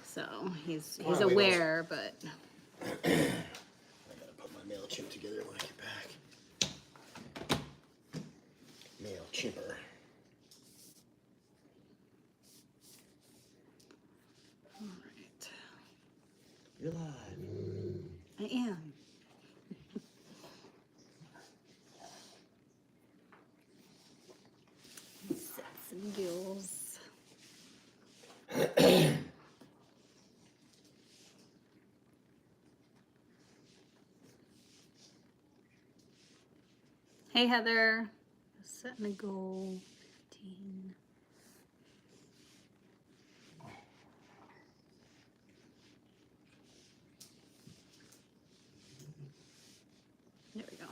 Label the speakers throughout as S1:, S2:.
S1: So he's aware, but
S2: I gotta put my MailChimp together when I get back. MailChimper.
S1: all right.
S2: You're live.
S1: I am. Set some gills. Hey Heather, setting a goal, 15. There we go.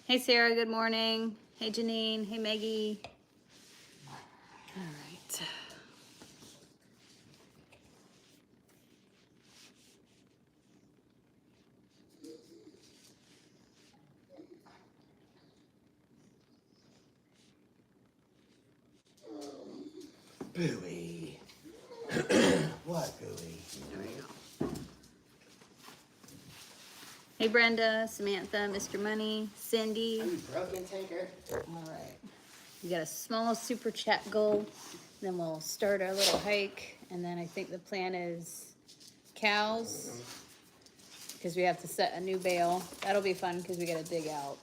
S1: Hey Sarah, good morning. Hey Janine, hey Maggie. All right.
S2: Booey. What Booey?
S1: There we go. Hey Brenda, Samantha, Mr. Money, Cindy.
S2: Are you broken, Tanker?
S1: All right. We got a small super chat goal. Then we'll start our little hike. And then I think the plan is cows. Because we have to set a new bale. That'll be fun because we got to dig out.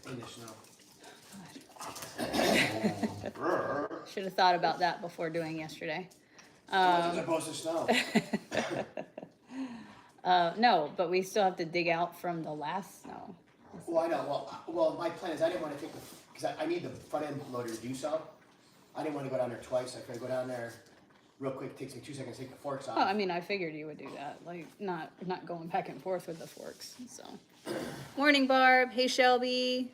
S2: In the snow.
S1: Should have thought about that before doing yesterday.
S2: It wasn't supposed to snow.
S1: No, but we still have to dig out from the last snow.
S2: Well, I know. Well, my plan is I didn't want to take the, because I need the front end loader to do so. I didn't want to go down there twice. I could go down there real quick. It takes me 2 seconds to take the forks off.
S1: Oh, I mean, I figured you would do that. Like, not going back and forth with the forks. So, morning, Barb. Hey, Shelby.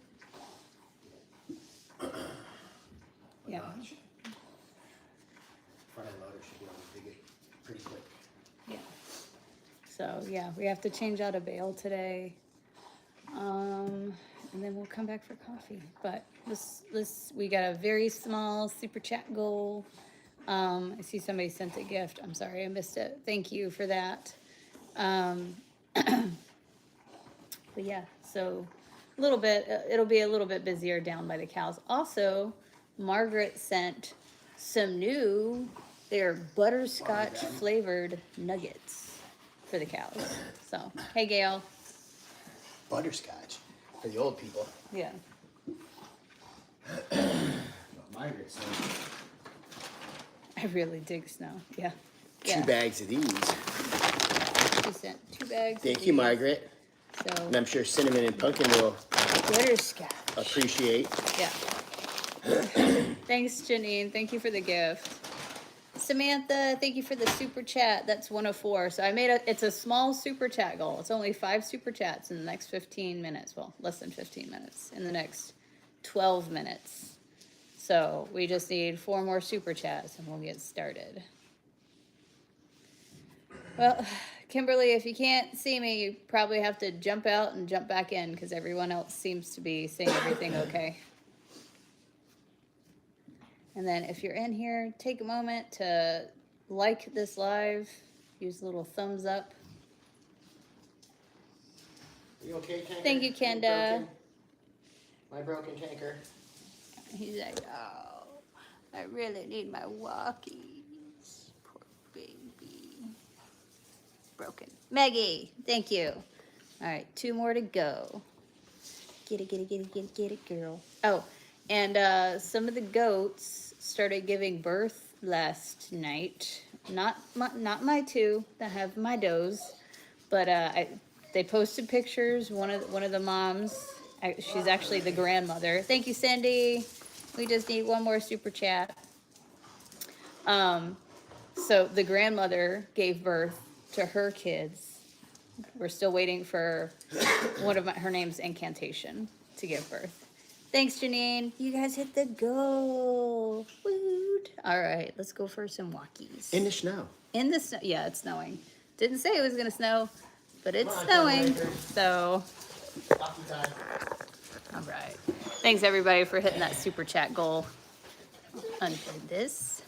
S1: Yeah.
S2: Front end loader should be able to dig it pretty quick.
S1: Yeah. So yeah, we have to change out a bale today. And then we'll come back for coffee. But this we got a very small super chat goal. I see somebody sent a gift. I'm sorry, I missed it. Thank you for that. But yeah, so a little bit, it'll be a little bit busier down by the cows. Also, Margaret sent some new, they're butterscotch flavored nuggets for the cows. So, hey Gail.
S2: Butterscotch for the old people.
S1: Yeah.
S2: Margaret said
S1: I really dig snow. Yeah.
S2: 2 bags of these.
S1: She sent 2 bags.
S2: Thank you, Margaret.
S1: So,
S2: And I'm sure Cinnamon and Pumpkin will
S1: butterscotch.
S2: appreciate.
S1: Yeah. Thanks, Janine. Thank you for the gift. Samantha, thank you for the super chat. That's 104. So I made it's a small super chat goal. It's only 5 super chats in the next 15 minutes. Well, less than 15 minutes in the next 12 minutes. So we just need 4 more super chats and we'll get started. Well, Kimberly, if you can't see me, you probably have to jump out and jump back in because everyone else seems to be saying everything okay. And then if you're in here, take a moment to like this live. Use the little thumbs up.
S2: Are you okay, Tanker?
S1: Thank you, Kenda.
S2: My broken Tanker.
S1: He's like, oh, I really need my walkies. Poor baby. Broken. Maggie, thank you. All right, 2 more to go. Get it, girl. Oh, and some of the goats started giving birth last night. Not my 2 that have my does, but they posted pictures. One of the moms, she's actually the grandmother. Thank you, Cindy. We just need 1 more super chat. So the grandmother gave birth to her kids. We're still waiting for her name's Incantation to give birth. Thanks, Janine. You guys hit the goal. Woot. All right, let's go for some walkies.
S2: In the snow.
S1: In the snow. Yeah, it's snowing. Didn't say it was going to snow, but it's snowing. So,
S2: Walkie time.
S1: all right. Thanks, everybody, for hitting that super chat goal. Unpin this.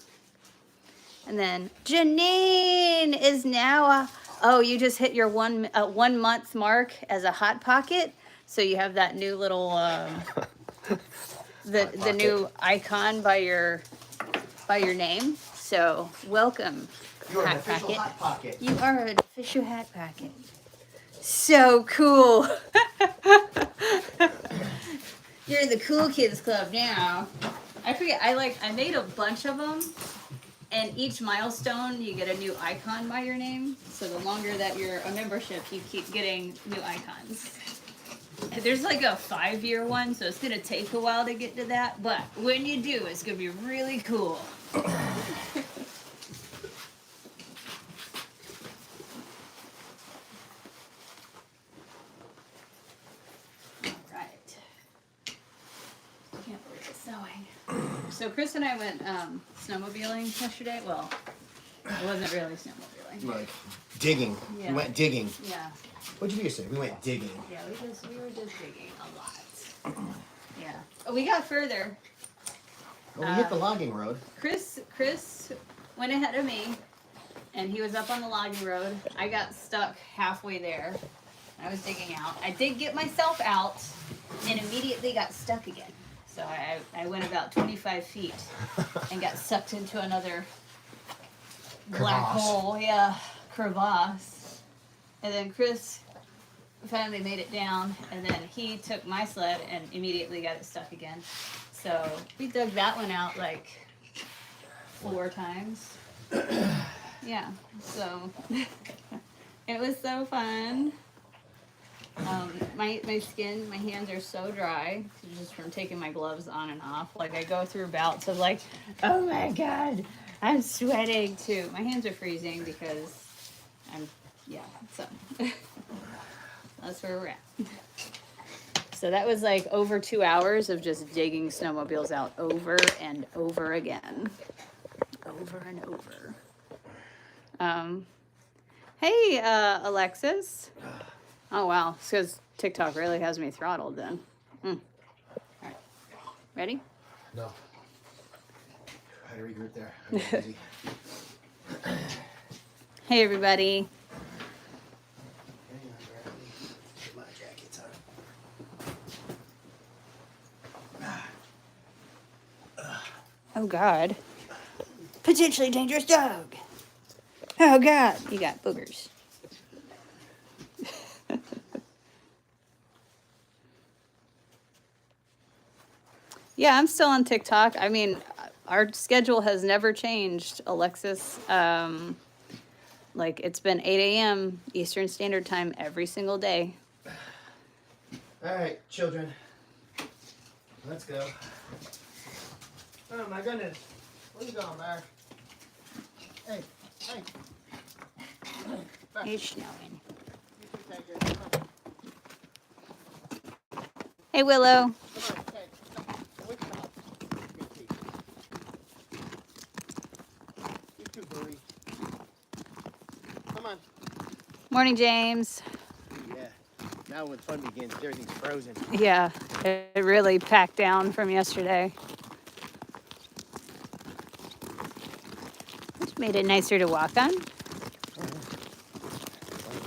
S1: And then Janine is now, oh, you just hit your 1 month mark as a Hot Pocket. So you have that new little, the new icon by your name. So welcome,
S2: You're an
S1: Hat
S2: official
S1: Pocket.
S2: Hot Pocket.
S1: You are an official Hat Pocket. So cool. You're in the cool kids club now. I forget, I made a bunch of them, and each milestone you get a new icon by your name. So the longer that you're a membership, you keep getting new icons. There's like a 5-year one, so it's gonna take a while to get to that, but when you do, it's gonna be really cool. Alright. Can't believe it's snowing. So Chris and I went snowmobiling yesterday. Well, it wasn't really snowmobiling.
S2: Like digging.
S1: Yeah.
S2: We went digging.
S1: Yeah.
S2: What'd you yesterday? We went digging.
S1: Yeah, we were just digging a lot. Yeah. Oh, we got further.
S2: Well, we hit the logging road.
S1: Chris went ahead of me, and he was up on the logging road. I got stuck halfway there. I was digging out. I did get myself out, and immediately got stuck again. So I went about 25 feet and got sucked into another black hole. Yeah, crevasse. And then Chris finally made it down, and then he took my sled and immediately got it stuck again. So we dug that one out like 4 times. Yeah, so it was so fun. My skin, my hands are so dry just from taking my gloves on and off. Like I go through bouts of like, oh my God, I'm sweating too. My hands are freezing because so that's where we're at. So that was like over 2 hours of just digging snowmobiles out over and over again. Over and over. Hey, Alexis. Oh, wow. It's because TikTok really has me throttled then. All right. Ready?
S2: No. I had to regroup there. I was busy.
S1: Hey, everybody.
S2: Get my jackets on.
S1: Oh, God. Potentially dangerous dog. Oh, God. You got boogers. Yeah, I'm still on TikTok. I mean, our schedule has never changed, Alexis. Like, it's been 8 a.m. Eastern Standard Time every single day.
S2: All right, children. Let's go. Oh, my goodness. Where you going, Bear? Hey. Bear.
S1: It's snowing. Hey, Willow.
S2: Come on, hey. Wait, stop. You too, Burry. Come on.
S1: Morning, James.
S2: Yeah. Now when fun begins, everything's frozen.
S1: Yeah, it really packed down from yesterday. Which made it nicer to walk on.
S2: I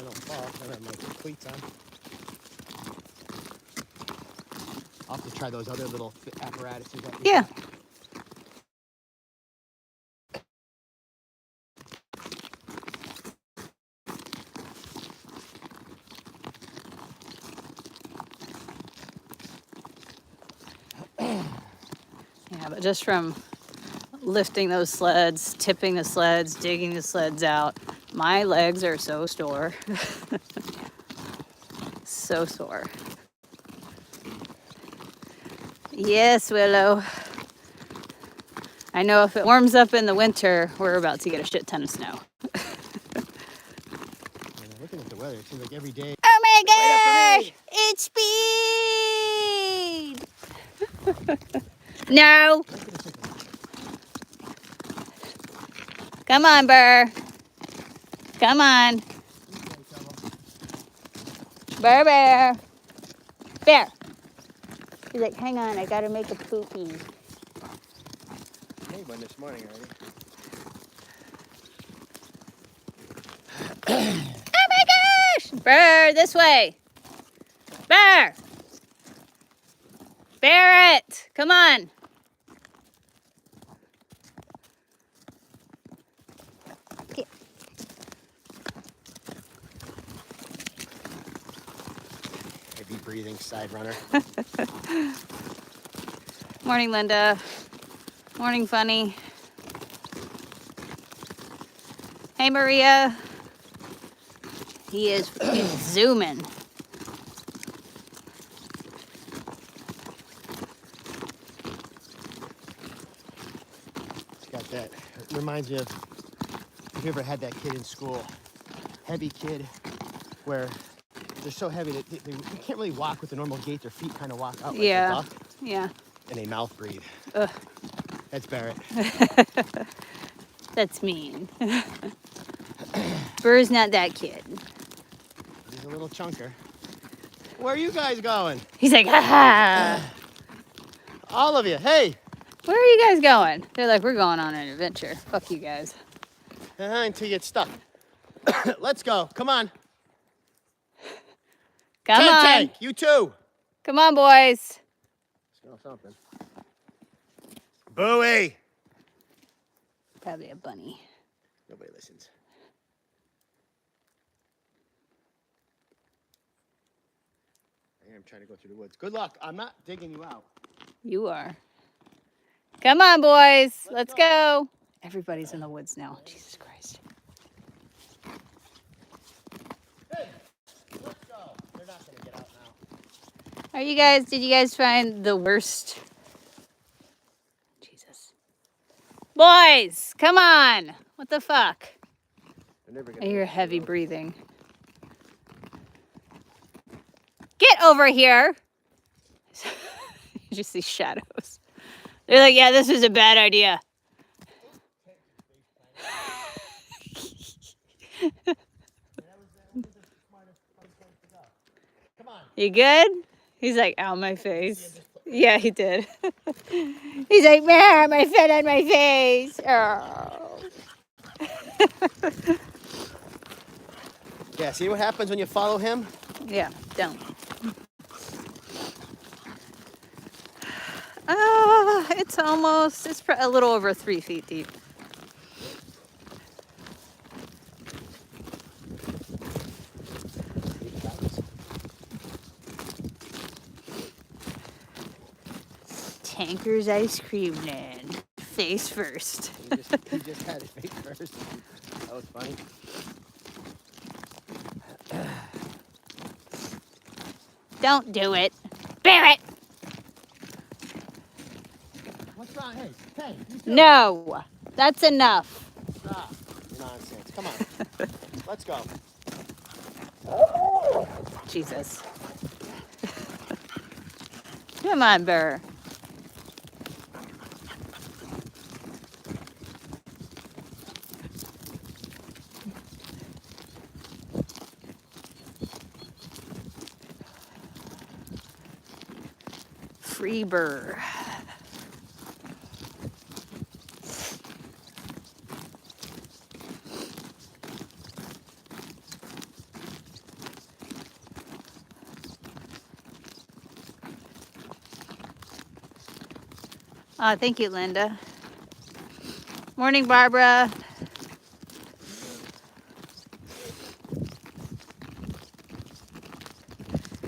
S2: don't fall. I have my cleats on. I'll have to try those other little apparatuses.
S1: Yeah. Yeah, but just from lifting those sleds, tipping the sleds, digging the sleds out, my legs are so sore. So sore. Yes, Willow. I know if it warms up in the winter, we're about to get a shit ton of snow.
S2: Looking at the weather, it seems like every day.
S1: Oh my gosh! It's speed! No! Come on, Burr. Come on. Burr, Bear. Bear. He's like, hang on, I gotta make a poopy.
S2: Hey, one this morning already.
S1: Oh my gosh! Bear, this way. Bear! Barrett! Come on. Here.
S2: Heavy breathing side runner.
S1: Morning, Linda. Morning, Funny. Hey, Maria. He's zooming.
S2: It's got that. It reminds me of, have you ever had that kid in school? Heavy kid, where they're so heavy that they can't really walk with the normal gait. Their feet kind of walk out like a duck.
S1: Yeah.
S2: And they mouth breathe.
S1: Ugh.
S2: That's Barrett.
S1: That's mean. Burr's not that kid.
S2: He's a little chunker. Where are you guys going?
S1: He's like, ha ha.
S2: All of you. Hey.
S1: Where are you guys going? They're like, we're going on an adventure. Fuck you guys.
S2: Until you get stuck. Let's go. Come on.
S1: Come on.
S2: Tank, you too.
S1: Come on, boys.
S2: Smell something. Bowie.
S1: Probably a bunny.
S2: Nobody listens. I am trying to go through the woods. Good luck. I'm not digging you out.
S1: You are. Come on, boys. Let's go. Everybody's in the woods now. Jesus Christ.
S2: Hey, let's go. They're not going to get out now.
S1: Did you guys find the worst? Jesus. Boys, come on. What the fuck?
S2: They're never
S1: I
S2: gonna
S1: hear heavy breathing. Get over here. You just see shadows. They're like, yeah, this was a bad idea.
S2: Come on.
S1: You good? He's like, ow, my face. Yeah, he did. He's like, man, my foot on my face. Oh.
S2: Yeah, see what happens when you follow him?
S1: Yeah, don't. It's a little over 3 feet deep. Tanker's ice cream land. Face first.
S2: He just had it face first. That was funny.
S1: Don't do it. Barrett!
S2: What's wrong? Hey, you too.
S1: No, that's enough.
S2: Stop. Nonsense. Come on. Let's go.
S1: Jesus. Come on, Burr. Free Burr. Oh, thank you, Linda. Morning, Barbara.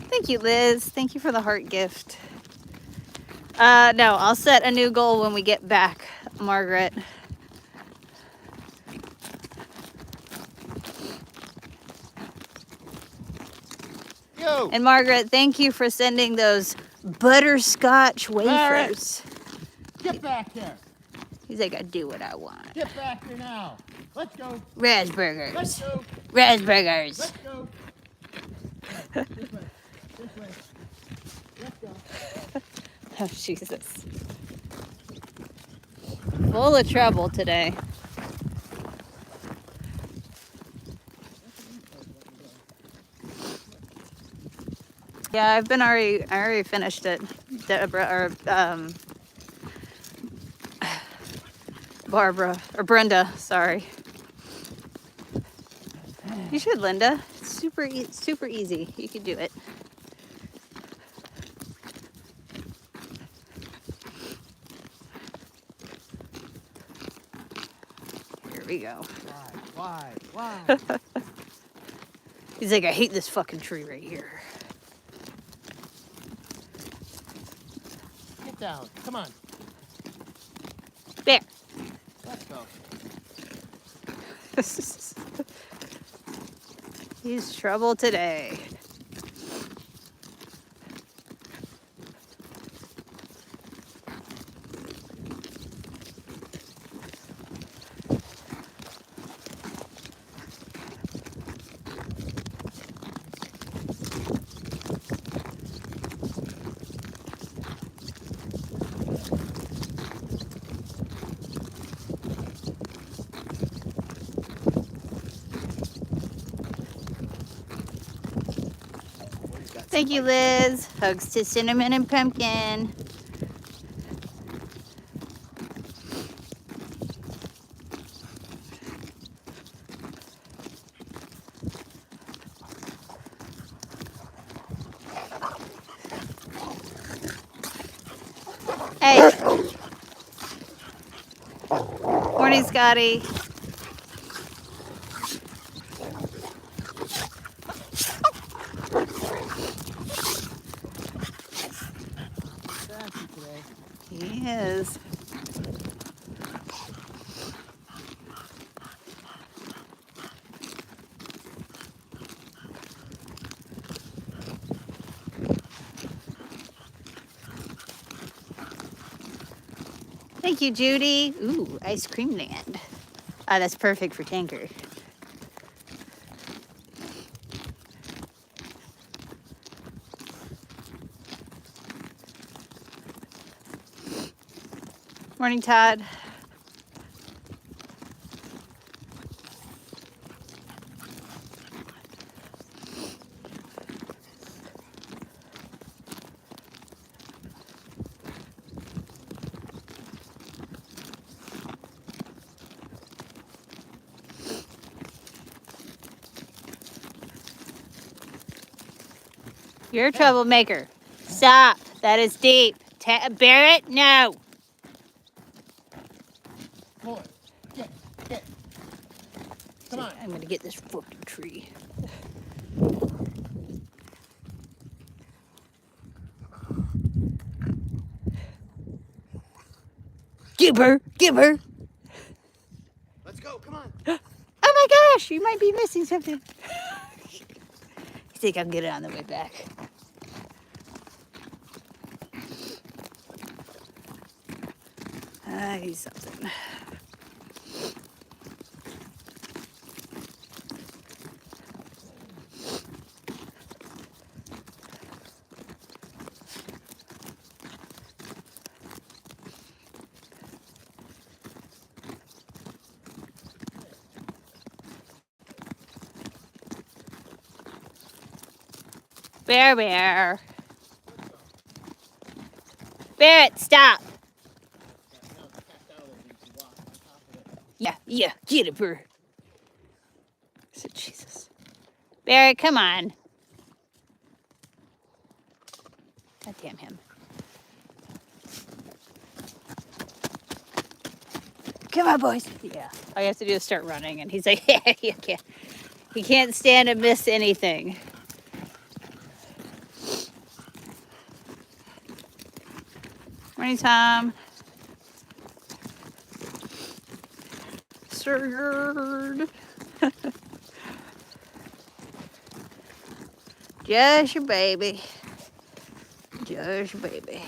S1: Thank you, Liz. Thank you for the heart gift. No, I'll set a new goal when we get back, Margaret.
S2: Yo.
S1: And Margaret, thank you for sending those butterscotch wafers.
S2: Get back here.
S1: He's like, I do what I want.
S2: Get back here now. Let's go.
S1: Raspberries.
S2: Let's go.
S1: Raspberries.
S2: Let's go. This way. This way. Let's go.
S1: Oh, Jesus. Full of trouble today. Yeah, I already finished it. Deborah, or, Barbara, or Brenda, sorry. You should, Linda. It's super easy. You can do it. Here we go.
S2: Why?
S1: He's like, I hate this fucking tree right here.
S2: Get down. Come on.
S1: There.
S2: Let's go.
S1: He's trouble today. Thank you, Liz. Hugs to Cinnamon and Pumpkin. Hey. Morning, Scotty. He is. Thank you, Judy. Ooh, ice cream land. Ah, that's perfect for Tanker. Morning, Todd. You're a troublemaker. Stop. That is deep. Barrett, no.
S2: Boy, get. Come on.
S1: I'm going to get this fucking tree. Give her.
S2: Let's go. Come on.
S1: Oh my gosh, you might be missing something. You think I'll get it on the way back? I need something. Bear. Barrett, stop. Yeah, get it, Burr. So, Jesus. Barrett, come on. God damn him. Come on, boys. Yeah. All you have to do is start running, and he's like, yeah, you can't. He can't stand to miss anything. Morning, Tom. Sir. Just your baby. Just your baby.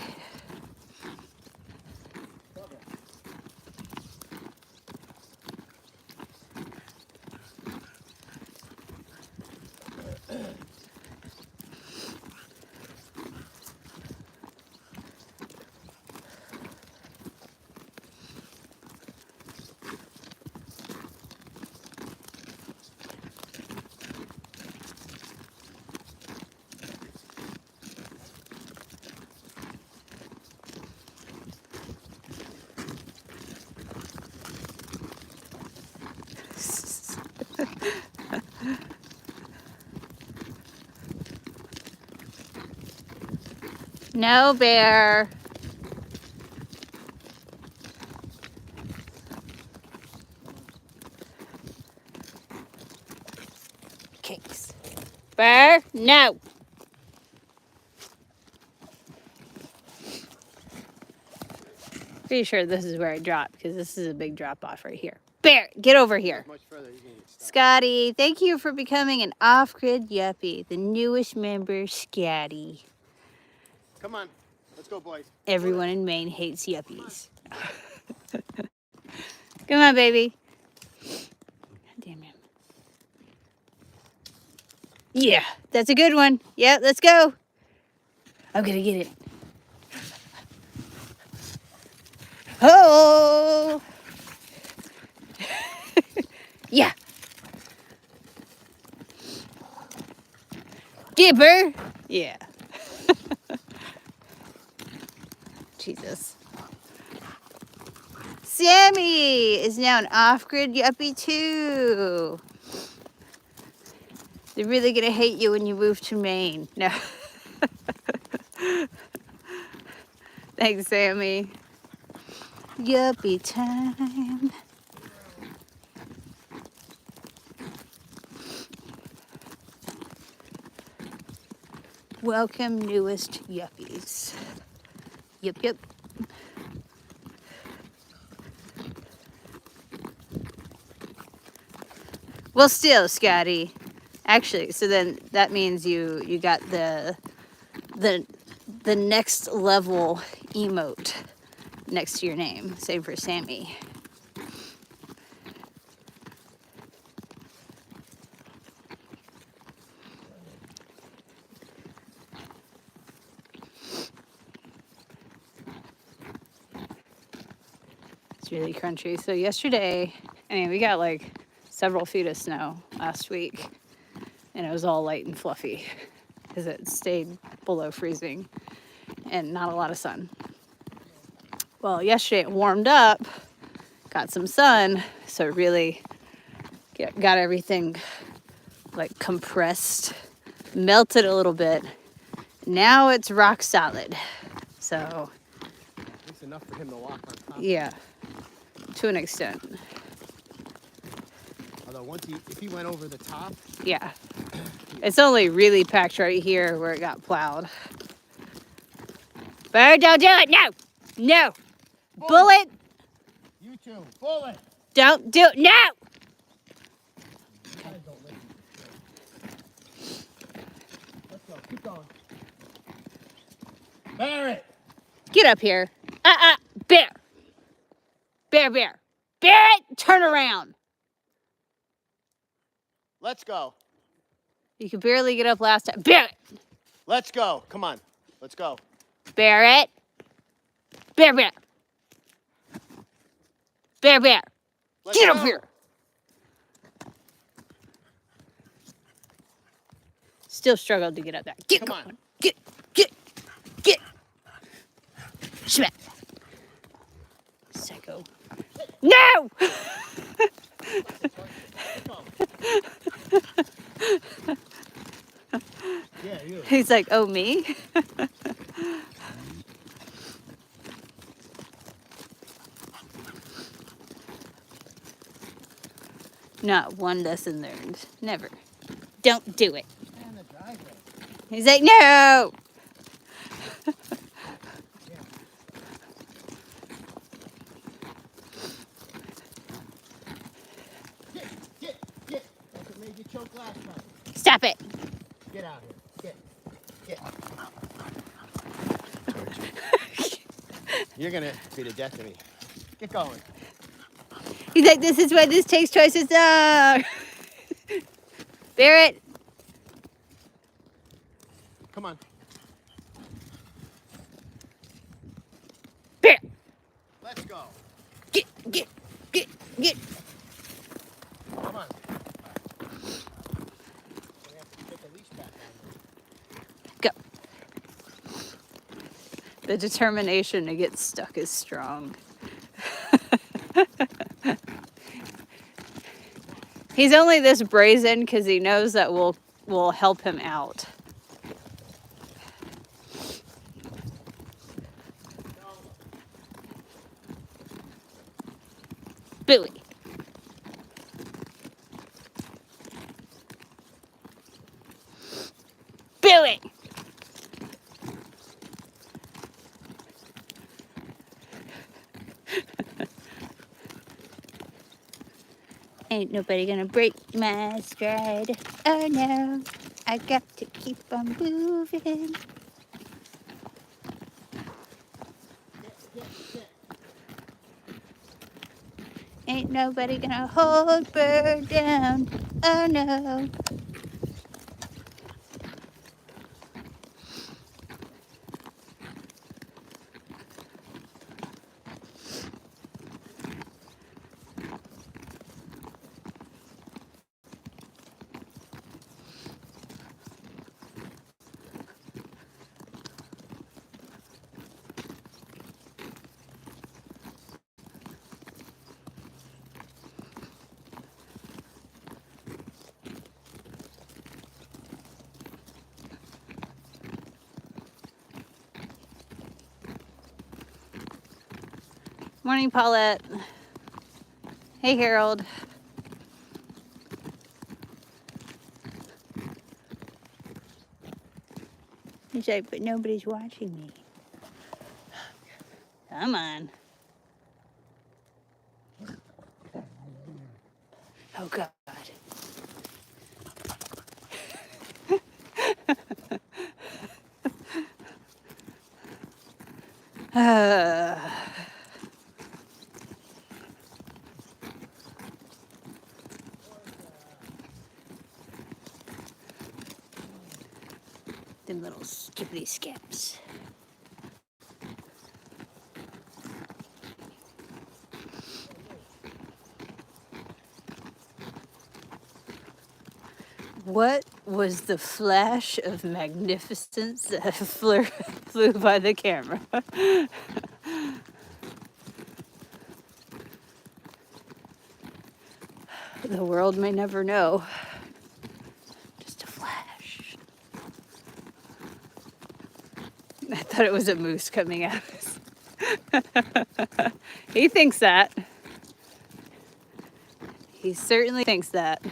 S1: No, Bear. Cakes. Bear, no. Pretty sure this is where I dropped because this is a big drop off right here. Bear, get over here.
S2: Much further, you're gonna get stuck.
S1: Scotty, thank you for becoming an off-grid yuppie. The newest member, Scotty.
S2: Come on, let's go, boys.
S1: Everyone in Maine hates yuppies. Come on, baby. Damn him. Yeah, that's a good one. Yeah, let's go. I'm gonna get it. Oh! Yeah. Dipper. Yeah. Jesus. Sammy is now an off-grid yuppie too. They're really gonna hate you when you move to Maine. No. Thanks, Sammy. Yuppie time. Welcome, newest yuppies. Yep. Well, still, Scotty. Actually, so then that means you got the next level emote next to your name. Same for Sammy. It's really crunchy. So yesterday, I mean, we got like several feet of snow last week, and it was all light and fluffy because it stayed below freezing and not a lot of sun. Well, yesterday it warmed up, got some sun, so it really got everything like compressed, melted a little bit. Now it's rock solid. So
S2: It's enough for him to walk on top.
S1: yeah, to an extent.
S2: Although if he went over the top.
S1: Yeah. It's only really packed right here where it got plowed. Bird, don't do it. No. Bullet.
S2: You too. Bullet.
S1: Don't do it. No.
S2: Let's go. Keep going. Barrett.
S1: Get up here. Bear. Barrett, turn around.
S2: Let's go.
S1: You could barely get up last time. Barrett.
S2: Let's go. Come on. Let's go.
S1: Barrett. Bear.
S2: Let's
S1: Get
S2: go.
S1: up here. Still struggled to get up there. Get
S2: Come
S1: going.
S2: on.
S1: Get. Smack. Psycho. No!
S2: Yeah, you.
S1: He's like, oh, me? Not one lesson learned. Never. Don't do it.
S2: And the driveway.
S1: He's like, no!
S2: Get. That's what made you choke last time.
S1: Stop it.
S2: Get out here. Get. You're gonna be the death of me. Get going.
S1: He's like, this is why this takes choices. Barrett.
S2: Come on.
S1: Barrett.
S2: Let's go.
S1: Get.
S2: Come on. We have to put the leash back on.
S1: Go. The determination to get stuck is strong. He's only this brazen because he knows that we'll help him out. Billy. Billy. Ain't nobody gonna break my stride. Oh no, I got to keep on moving. Ain't nobody gonna hold Bird down. Oh no. Morning, Paulette. Hey, Harold. He's like, but nobody's watching me. Come on. Oh, God. Them little skippity skips. What was the flash of magnificence that flew by the camera? The world may never know. Just a flash. I thought it was a moose coming at us. He thinks that. He certainly thinks that.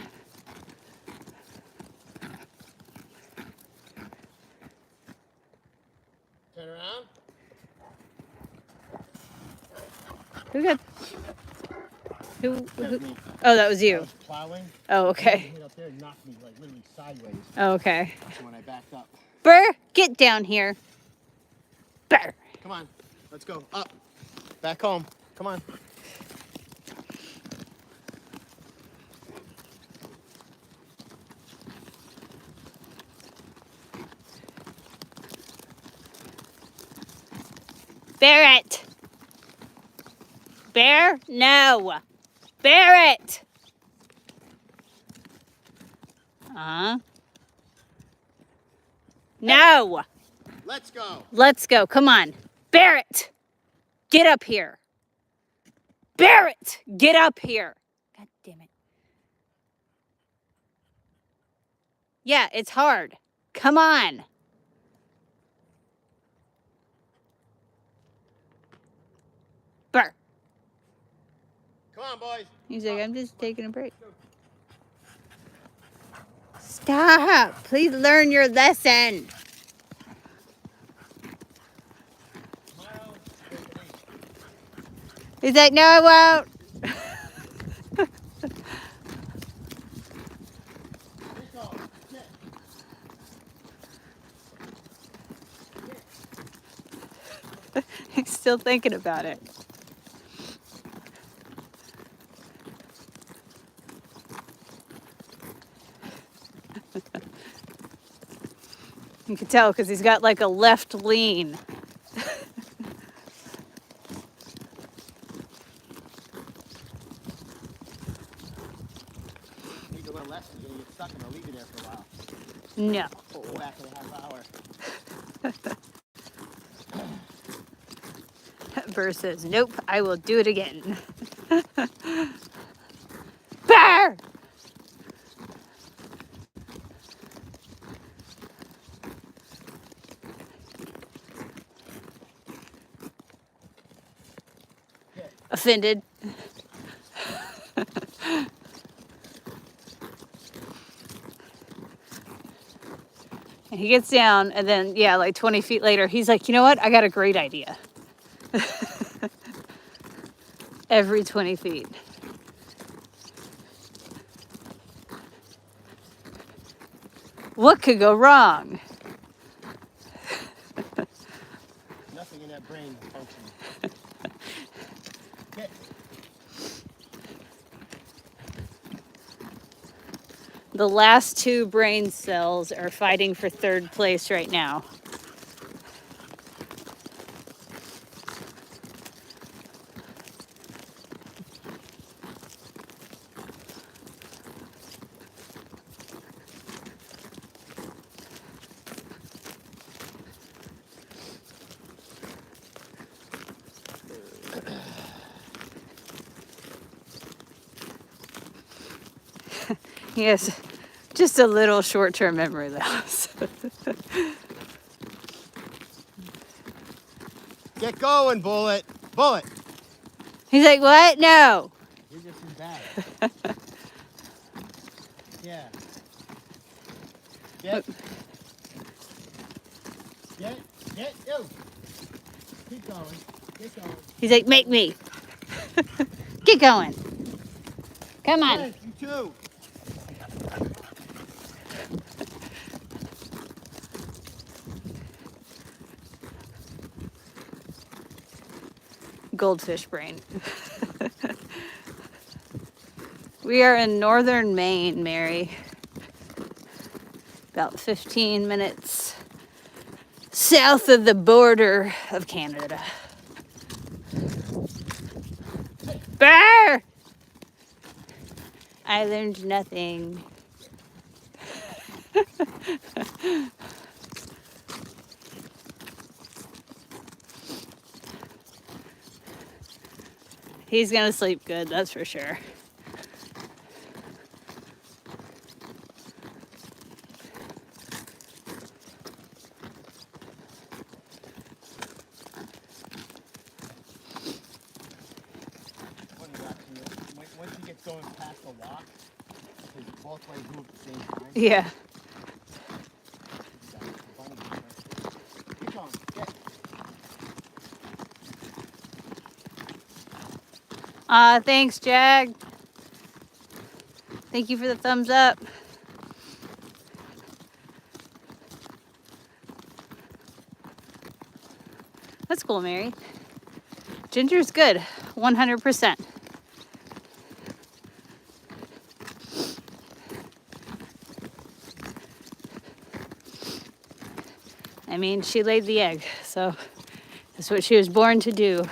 S2: Turn around.
S1: Who got... Who? Oh, that was
S2: I
S1: you.
S2: was plowing.
S1: Oh, okay.
S2: Hit up there and knocked me like literally sideways.
S1: Oh, okay.
S2: So when I backed up.
S1: Burr, get down here. Burr.
S2: Come on, let's go up. Back home. Come on.
S1: Barrett. Bear? No. Barrett. No.
S2: Let's go.
S1: Let's go. Come on. Barrett. Get up here. Barrett. Get up here. God damn it. Yeah, it's hard. Come on. Burr.
S2: Come on, boys.
S1: He's like, I'm just taking a break. Stop. Please learn your lesson. He's like, no, I won't. He's still thinking about it. You can tell because he's got like a left lean.
S2: Need to learn lessons. You're gonna get stuck and I'll leave you there for a while.
S1: No.
S2: Back in a half hour.
S1: Burr says, nope, I will do it again. Burr! offended. And he gets down, and then, yeah, like 20 feet later, he's like, you know what? I got a great idea. Every 20 feet. What could go wrong?
S2: Nothing in that brain functions. Get.
S1: The last two brain cells are fighting for third place right now. He has just a little short-term memory loss.
S2: Get going, Bullet. Bullet.
S1: He's like, what? No.
S2: You're just as bad. Yeah. Get. Yo. Keep going. Get going.
S1: He's like, make me. Get going. Come on.
S2: Yes, you too.
S1: Goldfish brain. We are in northern Maine, Mary. About 15 minutes south of the border of Canada. Bear! I learned nothing. He's gonna sleep good, that's for sure.
S2: Once he gets going past the walk, because both ways move at the same time.
S1: Yeah.
S2: Keep going. Get.
S1: Thanks, Jag. Thank you for the thumbs up. That's cool, Mary. Ginger's good, 100%. I mean, she laid the egg, so that's what she was born to do.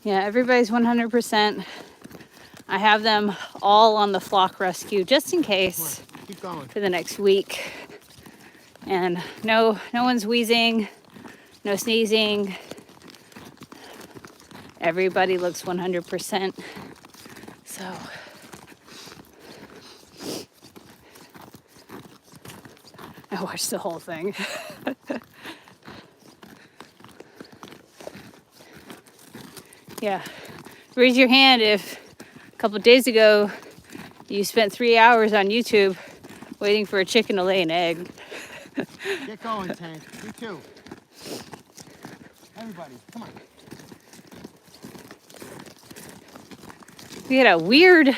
S1: Yeah, everybody's 100%. I have them all on the flock rescue just in case
S2: Keep going.
S1: for the next week. And no one's wheezing, no sneezing. Everybody looks 100%. So I watched the whole thing. Yeah. Raise your hand if a couple of days ago you spent 3 hours on YouTube waiting for a chicken to lay an egg.
S2: Get going, Tank. You too. Everybody, come on.
S1: We had a weird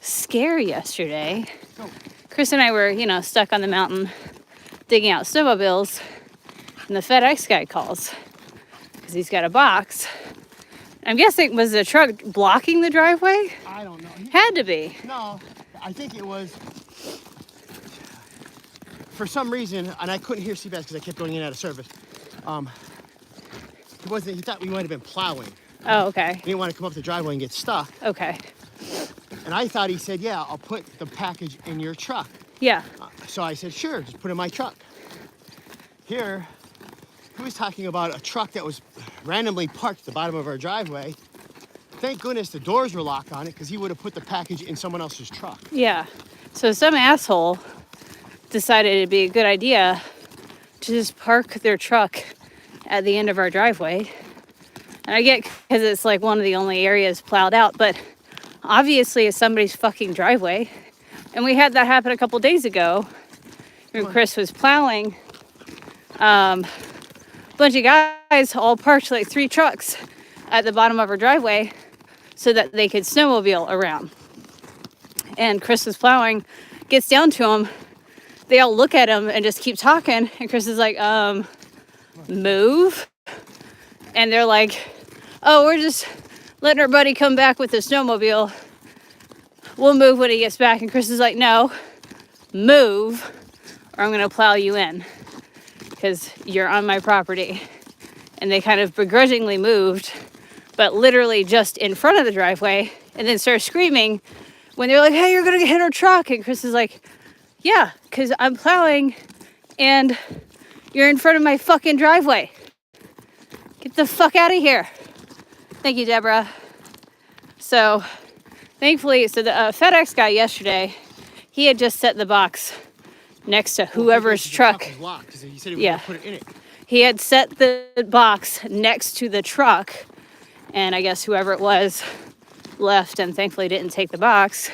S1: scare yesterday.
S2: Go.
S1: Chris and I were, stuck on the mountain digging out snowmobiles, and the FedEx guy calls because he's got a box. I'm guessing, was the truck blocking the driveway?
S2: I don't know.
S1: Had to be.
S2: No, I think it was, for some reason, and I couldn't hear Seabass because I kept going in and out of service. He thought we might have been plowing.
S1: Oh, okay.
S2: He didn't want to come up the driveway and get stuck.
S1: Okay.
S2: And I thought he said, yeah, I'll put the package in your truck.
S1: Yeah.
S2: So I said, sure, just put it in my truck. Here, he was talking about a truck that was randomly parked at the bottom of our driveway. thank goodness the doors were locked on it, because he would have put the package in someone else's truck.
S1: Yeah. So some asshole decided it'd be a good idea to just park their truck at the end of our driveway. And I get because it's like one of the only areas plowed out, but obviously it's somebody's fucking driveway. And we had that happen a couple days ago when Chris was plowing. Bunch of guys all parked like 3 trucks at the bottom of our driveway so that they could snowmobile around. And Chris was plowing, gets down to them. They all look at him and just keep talking. And Chris is like, move. And they're like, oh, we're just letting our buddy come back with the snowmobile. We'll move when he gets back. And Chris is like, no, move, or I'm going to plow you in because you're on my property. And they kind of begrudgingly moved, but literally just in front of the driveway, and then started screaming when they're like, hey, you're going to hit our truck. And Chris is like, yeah, because I'm plowing and you're in front of my fucking driveway. Get the fuck out of here. Thank you, Deborah. So thankfully, the FedEx guy yesterday, he had just set the box next to whoever's truck.
S2: Was locked, 'cause he said he was gonna put it in it.
S1: He had set the box next to the truck, and I guess whoever it was left and thankfully didn't take the box,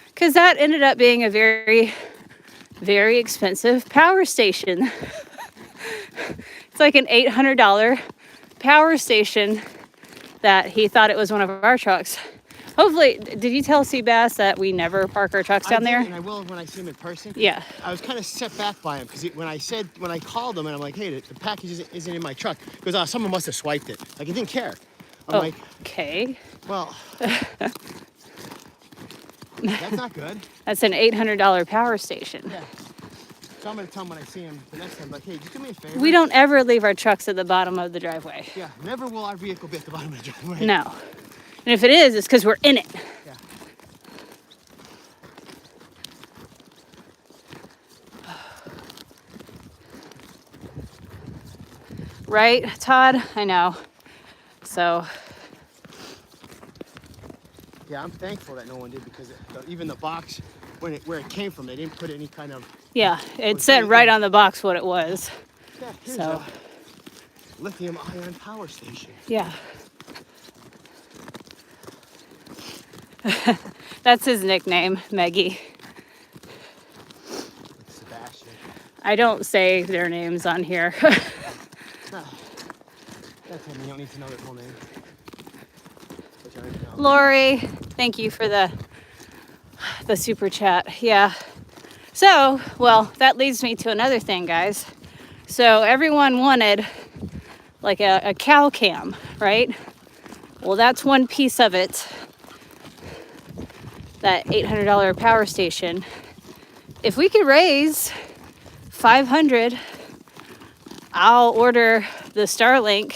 S1: because that ended up being a very, very expensive power station. It's like an $800 power station that he thought it was one of our trucks. Hopefully, did you tell Seabass that we never park our trucks down there?
S2: And I will when I see him in person.
S1: Yeah.
S2: I was kind of set back by him because when I called him and I'm like, hey, the package isn't in my truck. He goes, oh, someone must have swiped it. Like, he didn't care. I'm like,
S1: okay.
S2: well, that's not good.
S1: That's an $800 power station.
S2: Yeah. So I'm going to tell him when I see him the next time, like, hey, just do me a favor.
S1: We don't ever leave our trucks at the bottom of the driveway.
S2: Yeah, never will our vehicle be at the bottom of the driveway.
S1: No. And if it is, it's because we're in it.
S2: Yeah.
S1: Right, Todd? I know. So.
S2: Yeah, I'm thankful that no one did, because even the box, where it came from, they didn't put any kind of...
S1: Yeah, it said right on the box what it was.
S2: Yeah, here's
S1: so.
S2: a lithium-ion power station.
S1: Yeah. That's his nickname, Maggie.
S2: Sebastian.
S1: I don't say their names on here.
S2: No. That's him. You don't need to know their full name. Which I already know.
S1: Lori, thank you for the super chat. Yeah. So, well, that leads me to another thing, guys. So everyone wanted like a cow cam, right? Well, that's one piece of it. That $800 power station. If we could raise 500, I'll order the Starlink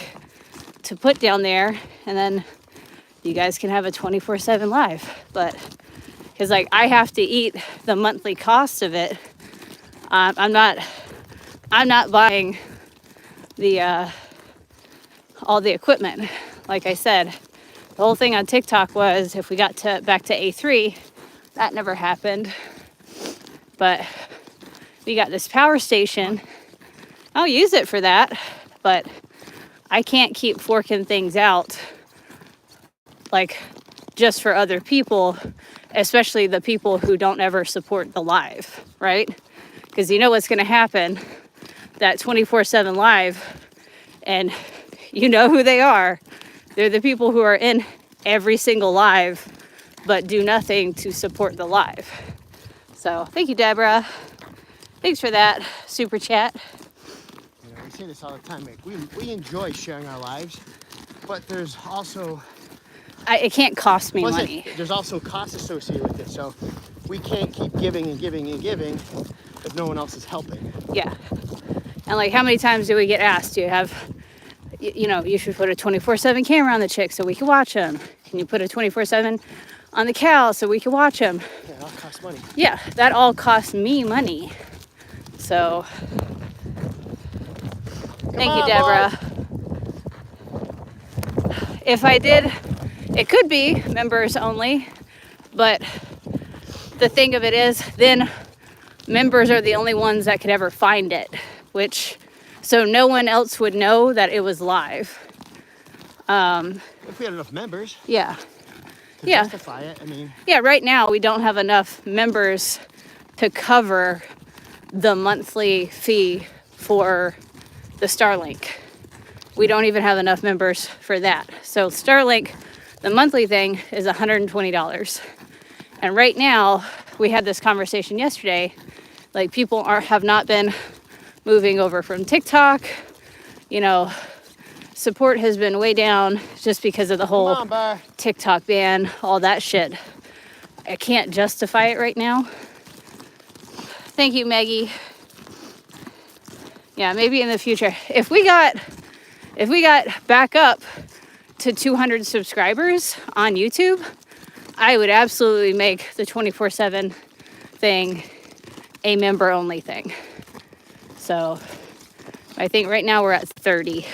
S1: to put down there, and then you guys can have a 24/7 live. But because like I have to eat the monthly cost of it, I'm not buying the all the equipment. Like I said, the whole thing on TikTok was if we got back to A3, that never happened. But we got this power station. I'll use it for that, but I can't keep forking things out like just for other people, especially the people who don't ever support the live, right? Because you know what's going to happen, that 24/7 live, and you know who they are. They're the people who are in every single live, but do nothing to support the live. So thank you, Deborah. Thanks for that super chat.
S2: You know, we say this all the time, Mick. We enjoy sharing our lives, but there's also...
S1: It can't cost me money.
S2: There's also costs associated with it, so we can't keep giving and giving and giving if no one else is helping.
S1: Yeah. And like, how many times do we get asked, do you have... You know, you should put a 24/7 camera on the chick so we can watch them. Can you put a 24/7 on the cow so we can watch them?
S2: Yeah, it all costs money.
S1: Yeah, that all costs me money. So, thank you, Deborah. If I did It could be members only, but the thing of it is, then members are the only ones that could ever find it, so no one else would know that it was live.
S2: If we had enough members.
S1: Yeah.
S2: To
S1: Yeah.
S2: justify it, I mean.
S1: Yeah, right now we don't have enough members to cover the monthly fee for the Starlink. We don't even have enough members for that. So Starlink, the monthly thing is $120. And right now, we had this conversation yesterday, like people have not been moving over from TikTok, you know, support has been way down just because of the whole TikTok ban, all that shit. I can't justify it right now. Thank you, Maggie. Yeah, maybe in the future. If we got back up to 200 subscribers on YouTube, I would absolutely make the 24/7 thing a member only thing. So I think right now we're at 30.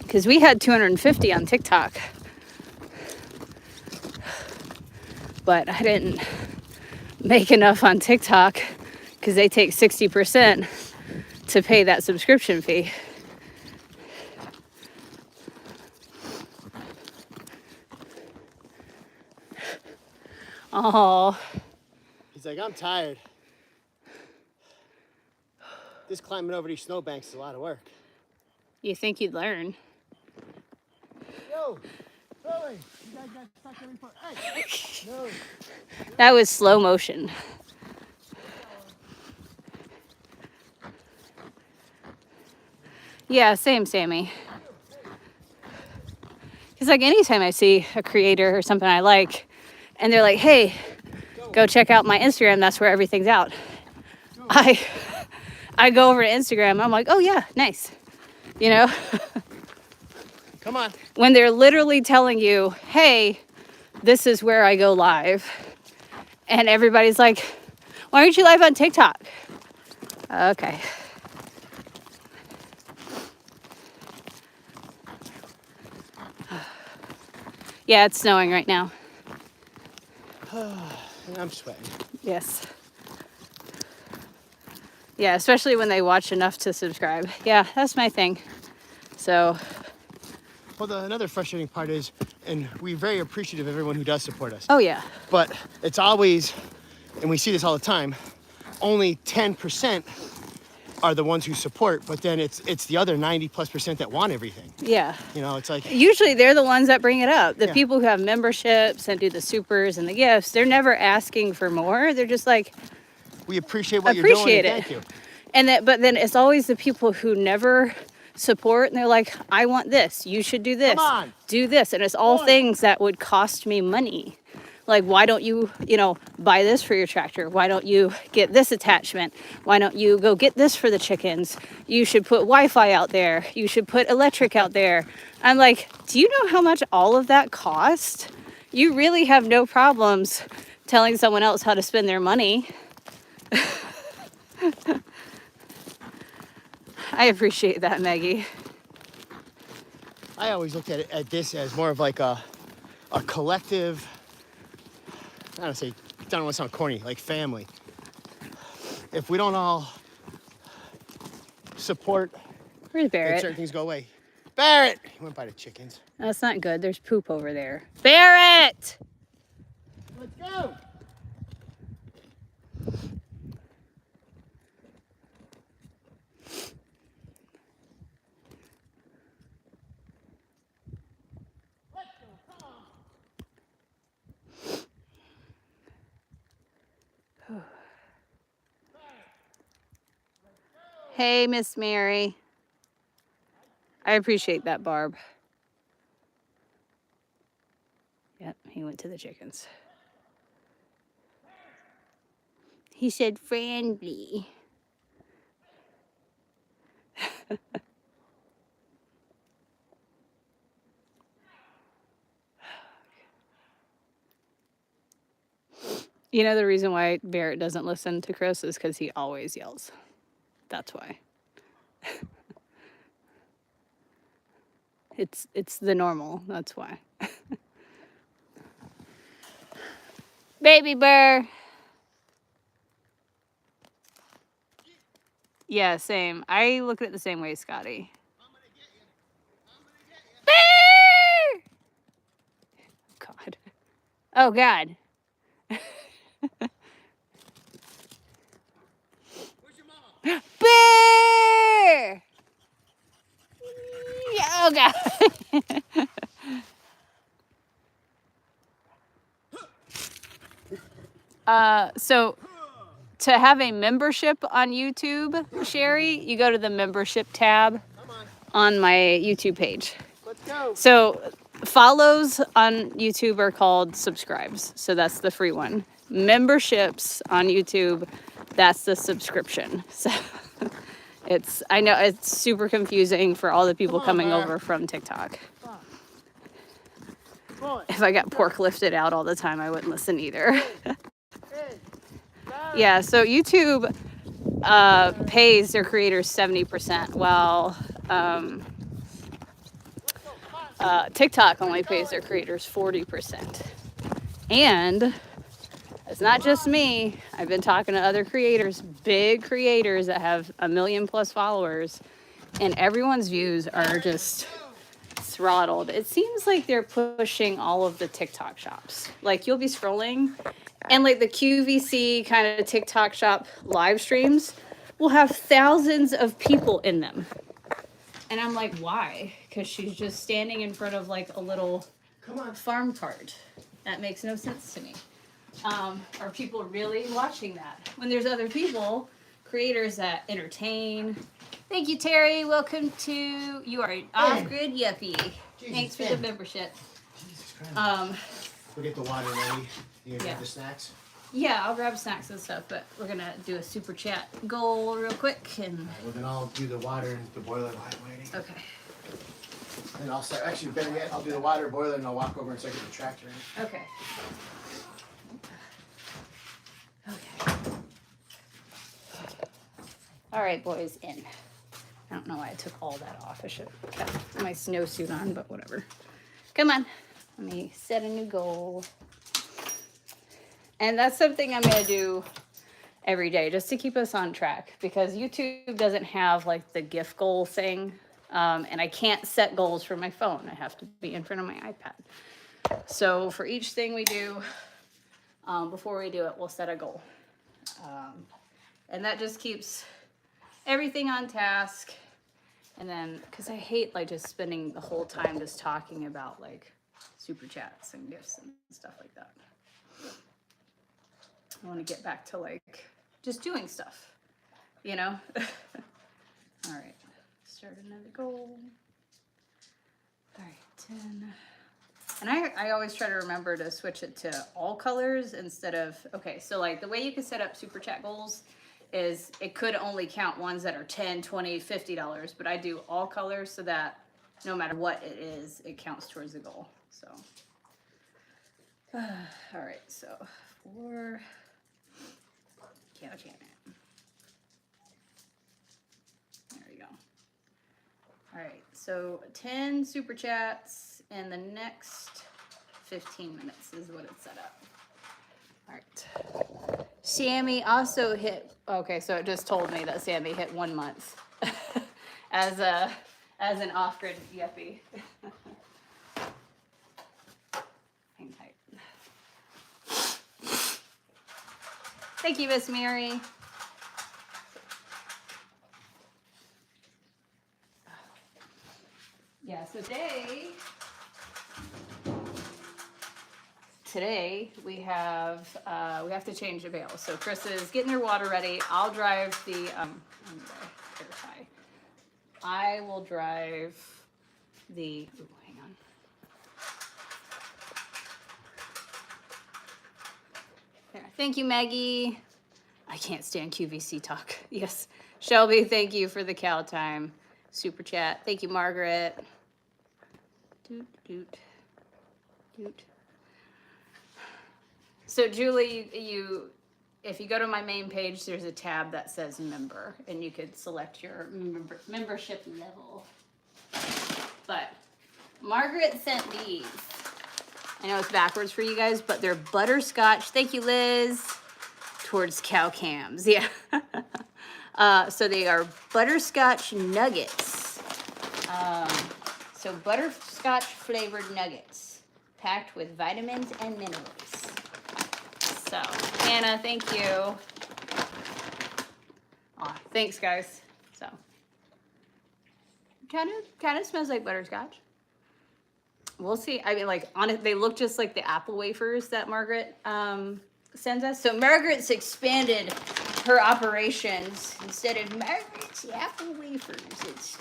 S1: Because we had 250 on TikTok. But I didn't make enough on TikTok because they take 60% to pay that subscription fee. Oh.
S2: He's like, I'm tired. This climbing over these snowbanks is a lot of work.
S1: You think you'd learn?
S2: Yo, Billy, you guys got stuck every foot. Hey, no.
S1: That was slow motion. Yeah, same, Sammy. Because like anytime I see a creator or something I like, and they're like, hey, go check out my Instagram, that's where everything's out. I go over to Instagram, I'm like, oh yeah, nice. You know?
S2: Come on.
S1: When they're literally telling you, hey, this is where I go live. And everybody's like, why aren't you live on TikTok? Okay. Yeah, it's snowing right now.
S2: I'm sweating.
S1: Yes. Yeah, especially when they watch enough to subscribe. Yeah, that's my thing. So.
S2: Well, another frustrating part is, and we're very appreciative of everyone who does support us.
S1: Oh, yeah.
S2: But it's always, and we see this all the time, only 10% are the ones who support, but then it's the other 90+% that want everything.
S1: Yeah.
S2: You know, it's like.
S1: Usually they're the ones that bring it up. The
S2: Yeah.
S1: people who have memberships and do the supers and the gifts, they're never asking for more. They're just like,
S2: We appreciate what you're doing, and thank you.
S1: But then it's always the people who never support, and they're like, I want this. You should do this.
S2: Come on.
S1: Do this. And it's all things that would cost me money. Like, why don't you, buy this for your tractor? Why don't you get this attachment? Why don't you go get this for the chickens? You should put Wi-Fi out there. You should put electric out there. I'm like, do you know how much all of that cost? You really have no problems telling someone else how to spend their money. I appreciate that, Maggie.
S2: I always looked at this as more of like a collective, I don't want to sound corny, like family. If we don't all support,
S1: Where's
S2: then
S1: Barrett?
S2: certain things go away. Barrett! He went by the chickens.
S1: That's not good. There's poop over there. Barrett!
S2: Let's go!
S1: Hey, Miss Mary. I appreciate that, Barb. Yep, he went to the chickens. He said friendly. You know the reason why Barrett doesn't listen to Chris is because he always yells. That's why. It's the normal. That's why. Baby Burr. Yeah, same. I look at it the same way, Scotty. Bear! God. Oh, God. Bear! Yeah, oh, God. So to have a membership on YouTube, Sherry, you go to the membership tab on my YouTube page.
S2: Let's go.
S1: So follows on YouTube are called subscribes. So that's the free one. Memberships on YouTube, that's the subscription. So I know it's super confusing for all the people coming over from TikTok. If I got pork lifted out all the time, I wouldn't listen either. Yeah, so YouTube pays their creators 70%, while TikTok only pays their creators 40%. And it's not just me. I've been talking to other creators, big creators that have 1 million plus followers, and everyone's views are just throttled. It seems like they're pushing all of the TikTok shops. Like, you'll be scrolling and like the QVC kind of TikTok shop live streams will have thousands of people in them. And I'm like, why? Because she's just standing in front of like a little farm cart. That makes no sense to me. Are people really watching that? When there's other people, creators that entertain. Thank you, Terry. Welcome to, you are an off-grid yuppie. Thanks for the membership.
S2: Jesus Christ. We'll get the water ready. You gonna grab the snacks?
S1: Yeah, I'll grab snacks and stuff, but we're gonna do a super chat goal real quick and.
S2: Well, then I'll do the water and the boiler while I'm waiting.
S1: Okay.
S2: And I'll start. Actually, better yet, I'll do the water, boiler, and I'll walk over and start getting the tractor in.
S1: Okay. Okay. All right, boys, in. I don't know why I took all that off. I should have kept my snowsuit on, but whatever. Come on. Let me set a new goal. And that's something I'm going to do every day just to keep us on track, because YouTube doesn't have like the gift goal thing. And I can't set goals for my phone. I have to be in front of my iPad. So for each thing we do, before we do it, we'll set a goal. And that just keeps everything on task. And then, because I hate like just spending the whole time just talking about like super chats and gifts and stuff like that. I want to get back to like just doing stuff, you know? All right, start another goal. All right, 10. And I always try to remember to switch it to all colors instead of, okay, so like the way you can set up super chat goals is it could only count ones that are $10, $20, $50, but I do all colors so that no matter what it is, it counts towards the goal. So, all right, so 4. There we go. All right, so 10 super chats in the next 15 minutes is what it's set up. All right. Sammy also hit, okay, so it just told me that Sammy hit 1 month as an off-grid yuppie. Hang tight. Thank you, Miss Mary. Yeah, so today we have to change the bale. So Chris is getting their water ready. I'll drive the I will drive the hang on. There. Thank you, Maggie. I can't stand QVC talk. Yes. Shelby, thank you for the cow time. Super chat. Thank you, Margaret. Doot, doot, doot. So Julie, if you go to my main page, there's a tab that says member, and you could select your membership level. But Margaret sent these. I know it's backwards for you guys, but they're butterscotch. Thank you, Liz. Towards cow cams, yeah. So they are butterscotch nuggets. So butterscotch flavored nuggets packed with vitamins and minerals. So Anna, thank you. Oh, thanks, guys. So kind of smells like butterscotch. We'll see. I mean, like, on it, they look just like the apple wafers that Margaret sends us. So Margaret's expanded her operations. Instead of Margaret's apple wafers, it's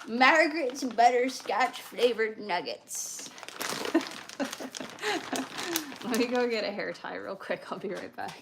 S1: Margaret's butterscotch flavored nuggets. Let me go get a hair tie real quick. I'll be right back.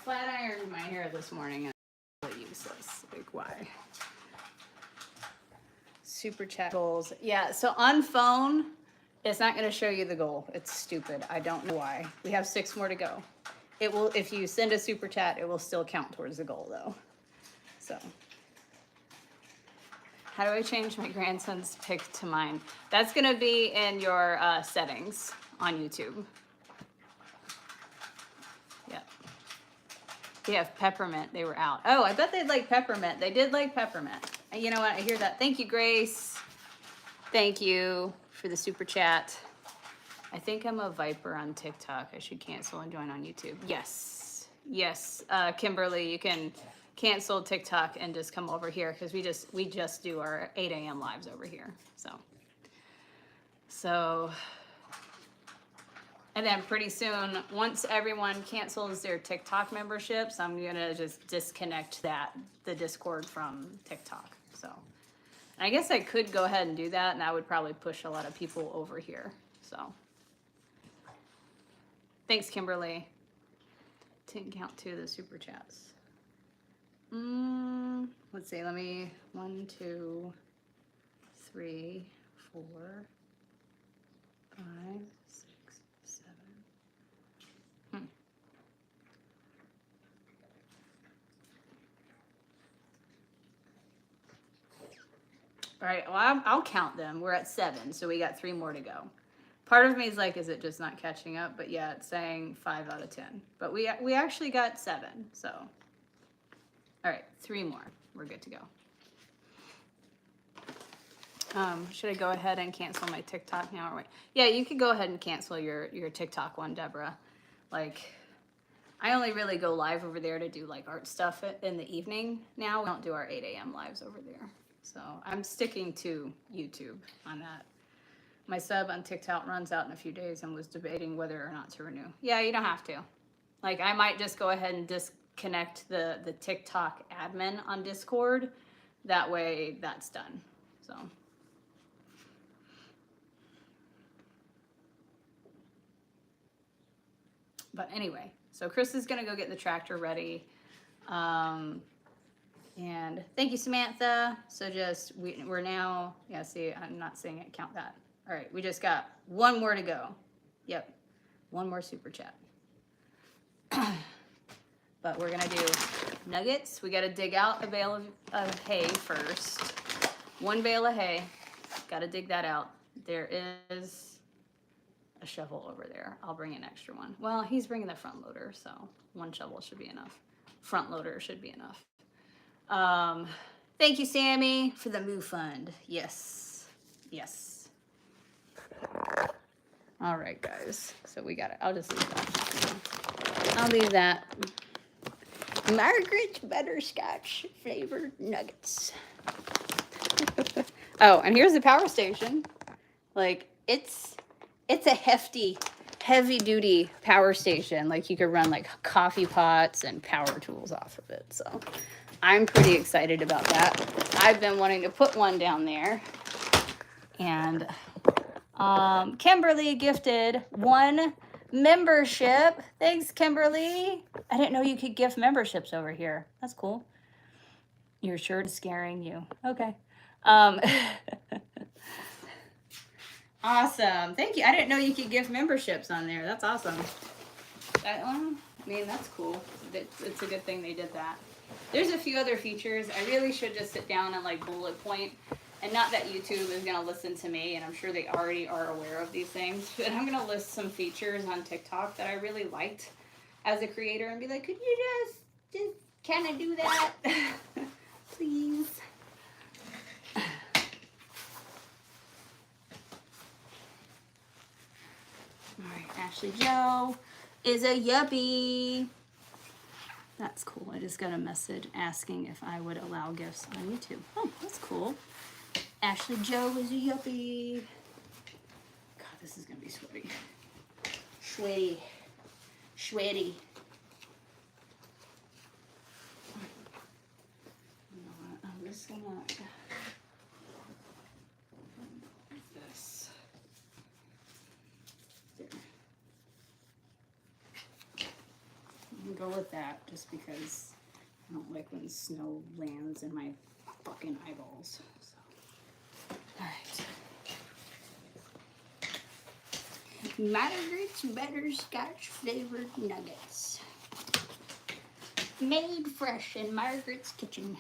S1: Flat ironed my hair this morning and it's really useless. Like, why? Super chat goals. Yeah, so on phone, it's not going to show you the goal. It's stupid. I don't know why. We have 6 more to go. It will, if you send a super chat, it will still count towards the goal though. So, how do I change my grandson's pic to mine? That's going to be in your settings on YouTube. They have peppermint. They were out. Oh, I bet they'd like peppermint. They did like peppermint. You know what? I hear that. Thank you, Grace. Thank you for the super chat. I think I'm a viper on TikTok. I should cancel and join on YouTube. Yes. Yes. Kimberly, you can cancel TikTok and just come over here because we just do our 8 a.m. lives over here. So. And then pretty soon, once everyone cancels their TikTok memberships, I'm gonna just disconnect the Discord from TikTok. So, and I guess I could go ahead and do that, and that would probably push a lot of people over here. So, thanks, Kimberly. Didn't count 2 of the super chats. Let's see. Let me 1, 2, 3, 4, 5. All right, well, I'll count them. We're at 7, so we got 3 more to go. Part of me is like, is it just not catching up? But yeah, it's saying 5 out of 10. But we actually got 7, so. All right, 3 more. We're good to go. Should I go ahead and cancel my TikTok now or wait? Yeah, you could go ahead and cancel your TikTok one, Deborah. Like, I only really go live over there to do like art stuff in the evening now. We don't do our 8 a.m. lives over there. So I'm sticking to YouTube on that. My sub on TikTok runs out in a few days and was debating whether or not to renew. Yeah, you don't have to. Like, I might just go ahead and disconnect the TikTok admin on Discord. That way that's done. So. But anyway, so Chris is gonna go get the tractor ready. And thank you, Samantha. So just, we're now, yeah, see, I'm not seeing it, count that. All right, we just got 1 more to go. Yep, 1 more super chat. But we're gonna do nuggets. We gotta dig out a bale of hay first. 1 bale of hay, gotta dig that out. There is a shovel over there. I'll bring an extra one. Well, he's bringing the front loader, so 1 shovel should be enough. Front loader should be enough. Thank you, Sammy, for the Moo Fund. Yes. Yes. All right, guys. So we got it. I'll just leave that. I'll leave that. Margaret's butterscotch flavored nuggets. Oh, and here's the power station. Like, it's a hefty, heavy-duty power station. Like, you could run, like, coffee pots and power tools off of it. So I'm pretty excited about that. I've been wanting to put one down there. And Kimberly gifted 1 membership. Thanks, Kimberly. I didn't know you could gift memberships over here. That's cool. Your shirt is scaring you. Okay. Awesome. Thank you. I didn't know you could gift memberships on there. That's awesome. That one, I mean, that's cool. It's a good thing they did that. There's a few other features. I really should just sit down and like bullet point. And not that YouTube is going to listen to me, and I'm sure they already are aware of these things. But I'm going to list some features on TikTok that I really liked as a creator and be like, could you just kind of do that? Please. All right, Ashley Joe is a yuppie. That's cool. I just got a message asking if I would allow gifts on YouTube. Oh, that's cool. Ashley Joe is a yuppie. God, this is going to be sweaty. Sweaty. Sweaty. You know what? I'm just going to... this. There. I'm going to go with that just because I don't like when snow lands in my fucking eyeballs. All right. Margaret's Butterscotch flavored nuggets. Made fresh in Margaret's kitchen.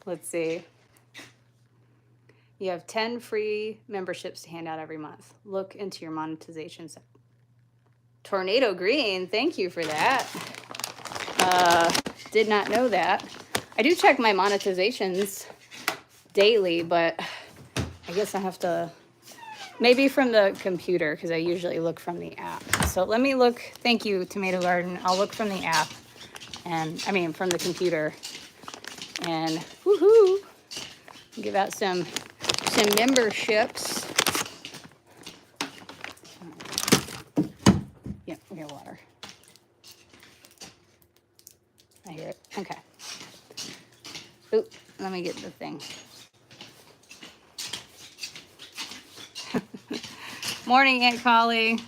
S1: Let's see. You have 10 free memberships to hand out every month. Look into your monetization section. Tornado Green, thank you for that. Did not know that. I do check my monetizations daily, but I guess I have to, maybe from the computer, because I usually look from the app. So let me look, thank you, Tomato Garden. I'll look from the app, and I mean from the computer, and woohoo, give out some memberships. Yep, we got water. I hear it. Okay. Oop, let me get the thing. Morning, Aunt Collie.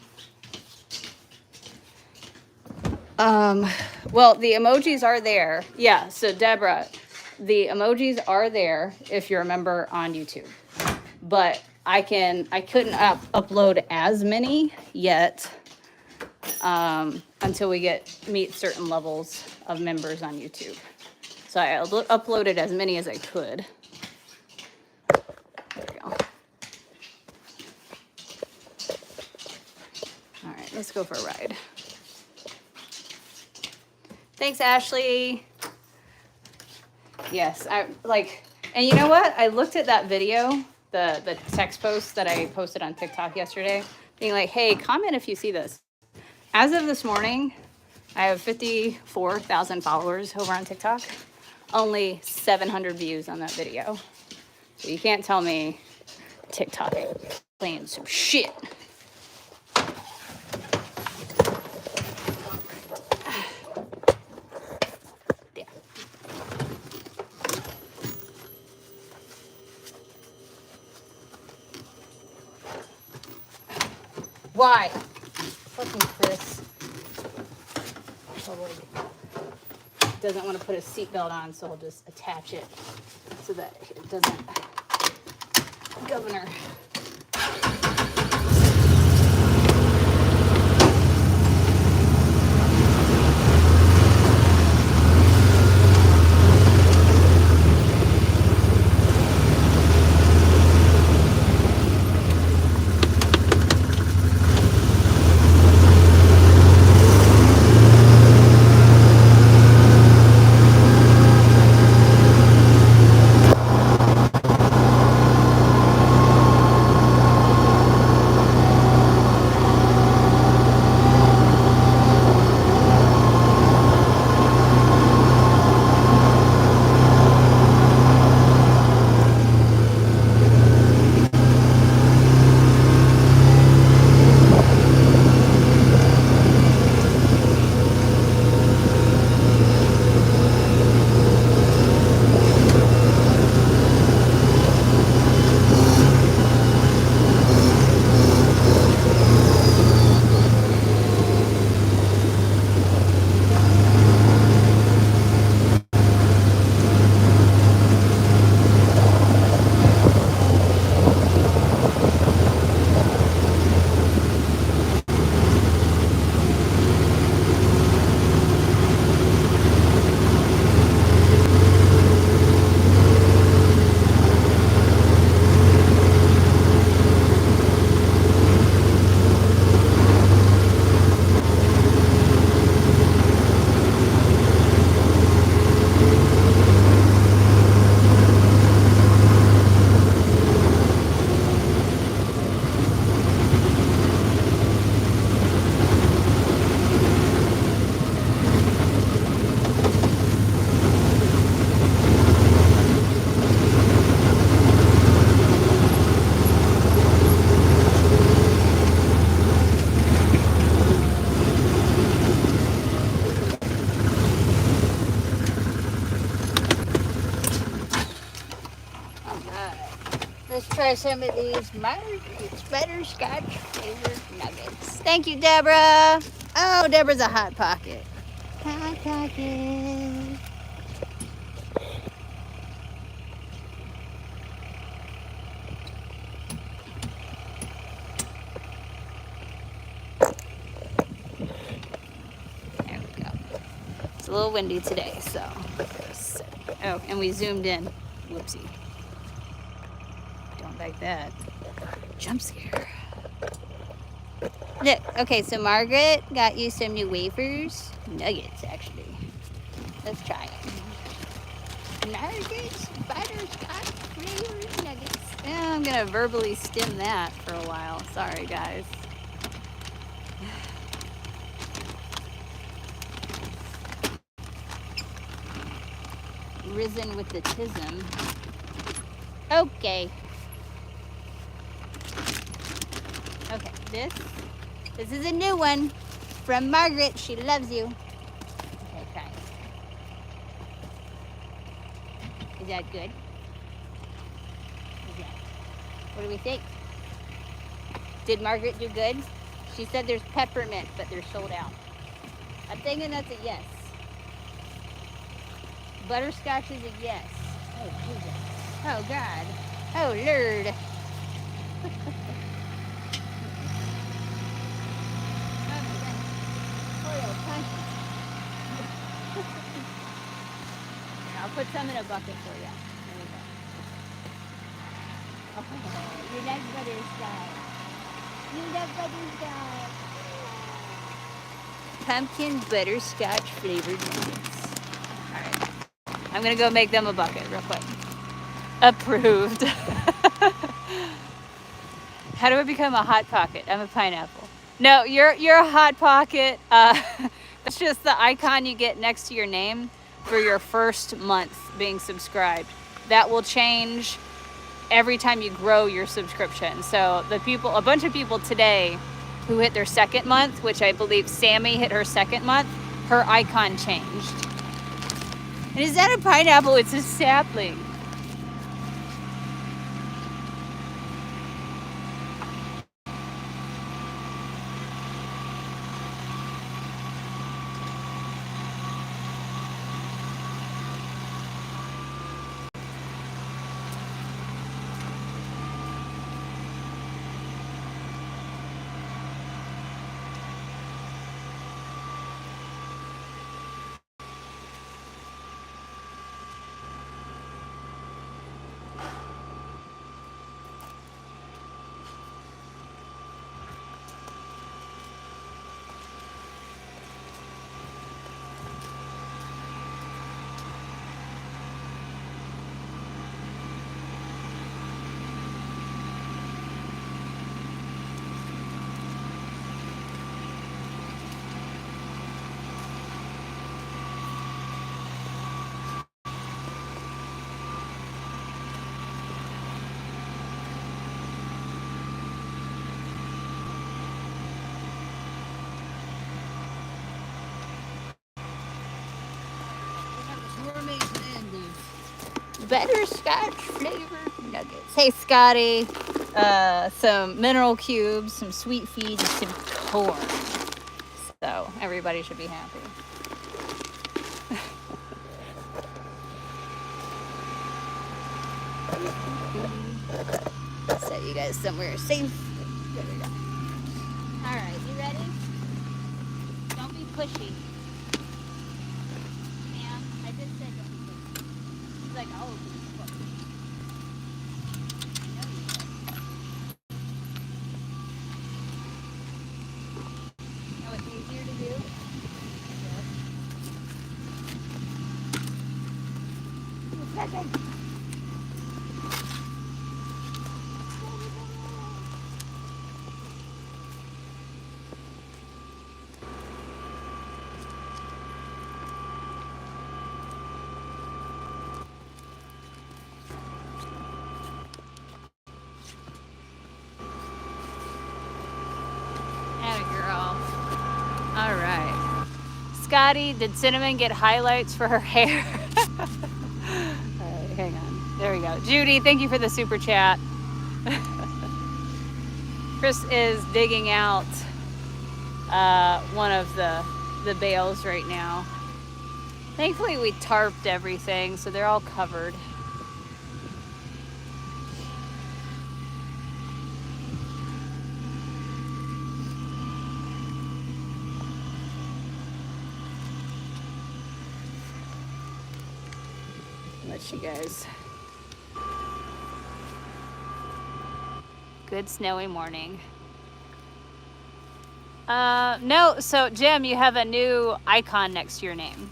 S1: Well, the emojis are there. Yeah, so Deborah, the emojis are there if you're a member on YouTube. But I couldn't upload as many yet until we meet certain levels of members on YouTube. So I uploaded as many as I could. There we go. All right, let's go for a ride. Thanks, Ashley. Yes, and you know what? I looked at that video, the text post that I posted on TikTok yesterday, being like, hey, comment if you see this. As of this morning, I have 54,000 followers over on TikTok. Only 700 views on that video. So you can't tell me TikTok ain't playing some shit. Yeah. Why? Fucking Chris. Totally doesn't want to put a seatbelt on, so I'll just attach it so that it doesn't. Governor. Let's try some of these butterscotch flavored nuggets. Thank you, Deborah. Oh, Deborah's a hot pocket. Hot pocket. There we go. It's a little windy today, so. Oh, and we zoomed in. Whoopsie. Don't like that. Jump scare. Look, okay, so Margaret got you some new wafers. Nuggets, actually. Let's try them. Nuggets, butterscotch flavored nuggets. Yeah, I'm gonna verbally stim that for a while. Sorry, guys. Risen with the tism. Okay. Okay, this is a new one from Margaret. She loves you. Okay, try it. Is that good? What do we think? Did Margaret do good? She said there's peppermint, but they're sold out. I'm thinking that's a yes. Butterscotch is a yes. Oh, Jesus. Oh, God. Oh, Lord. I'll put some in a bucket for you. There we go. Oh, you like butterscotch. You love butterscotch. Pumpkin butterscotch flavored nuggets. All right. I'm going to go make them a bucket real quick. Approved. How do I become a hot pocket? I'm a pineapple. No, you're a hot pocket. That's just the icon you get next to your name for your first month being subscribed. That will change every time you grow your subscription. So a bunch of people today who hit their second month, which I believe Sammy hit her second month, her icon changed. And is that a pineapple? It's a sapling. Butterscotch flavored nuggets. Hey, Scotty. Some mineral cubes, some sweet feeds, and some corn. So everybody should be happy. Set you guys somewhere safe. There we go. All right, you ready? Don't be pushy. Ma'am, I just said don't be pushy. She's like, oh, oh, it's easier to do. Second. All right. Scotty, did Cinnamon get highlights for her hair? All right, hang on. There we go. Judy, thank you for the super chat. Chris is digging out one of the bales right now. Thankfully, we tarped everything, so they're all covered. Let you guys. Good snowy morning. No, so Jim, you have a new icon next to your name.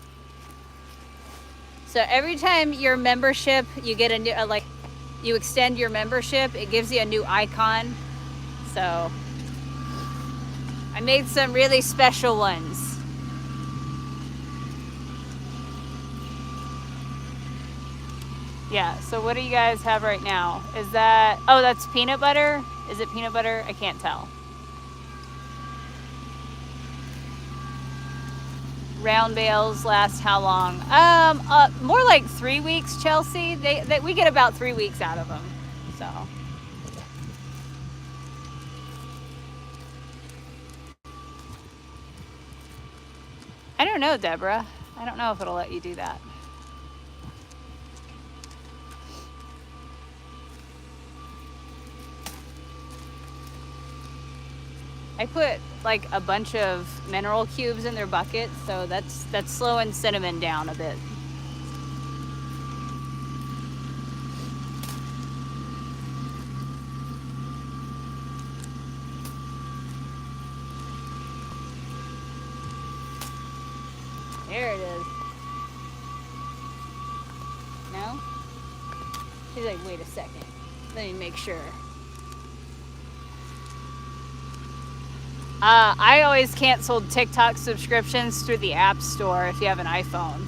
S1: So every time your membership, you get a new, you extend your membership, it gives you a new icon. So I made some really special ones. Yeah, so what do you guys have right now? Is that, oh, that's peanut butter? Is it peanut butter? I can't tell. Round bales last how long? More like 3 weeks, Chelsea. We get about 3 weeks out of them, so. I don't know, Deborah. I don't know if it'll let you do that. I put like a bunch of mineral cubes in their bucket, so that's slowing cinnamon down a bit. There it is. No? She's like, wait a second. Let me make sure. I always canceled TikTok subscriptions through the App Store if you have an iPhone.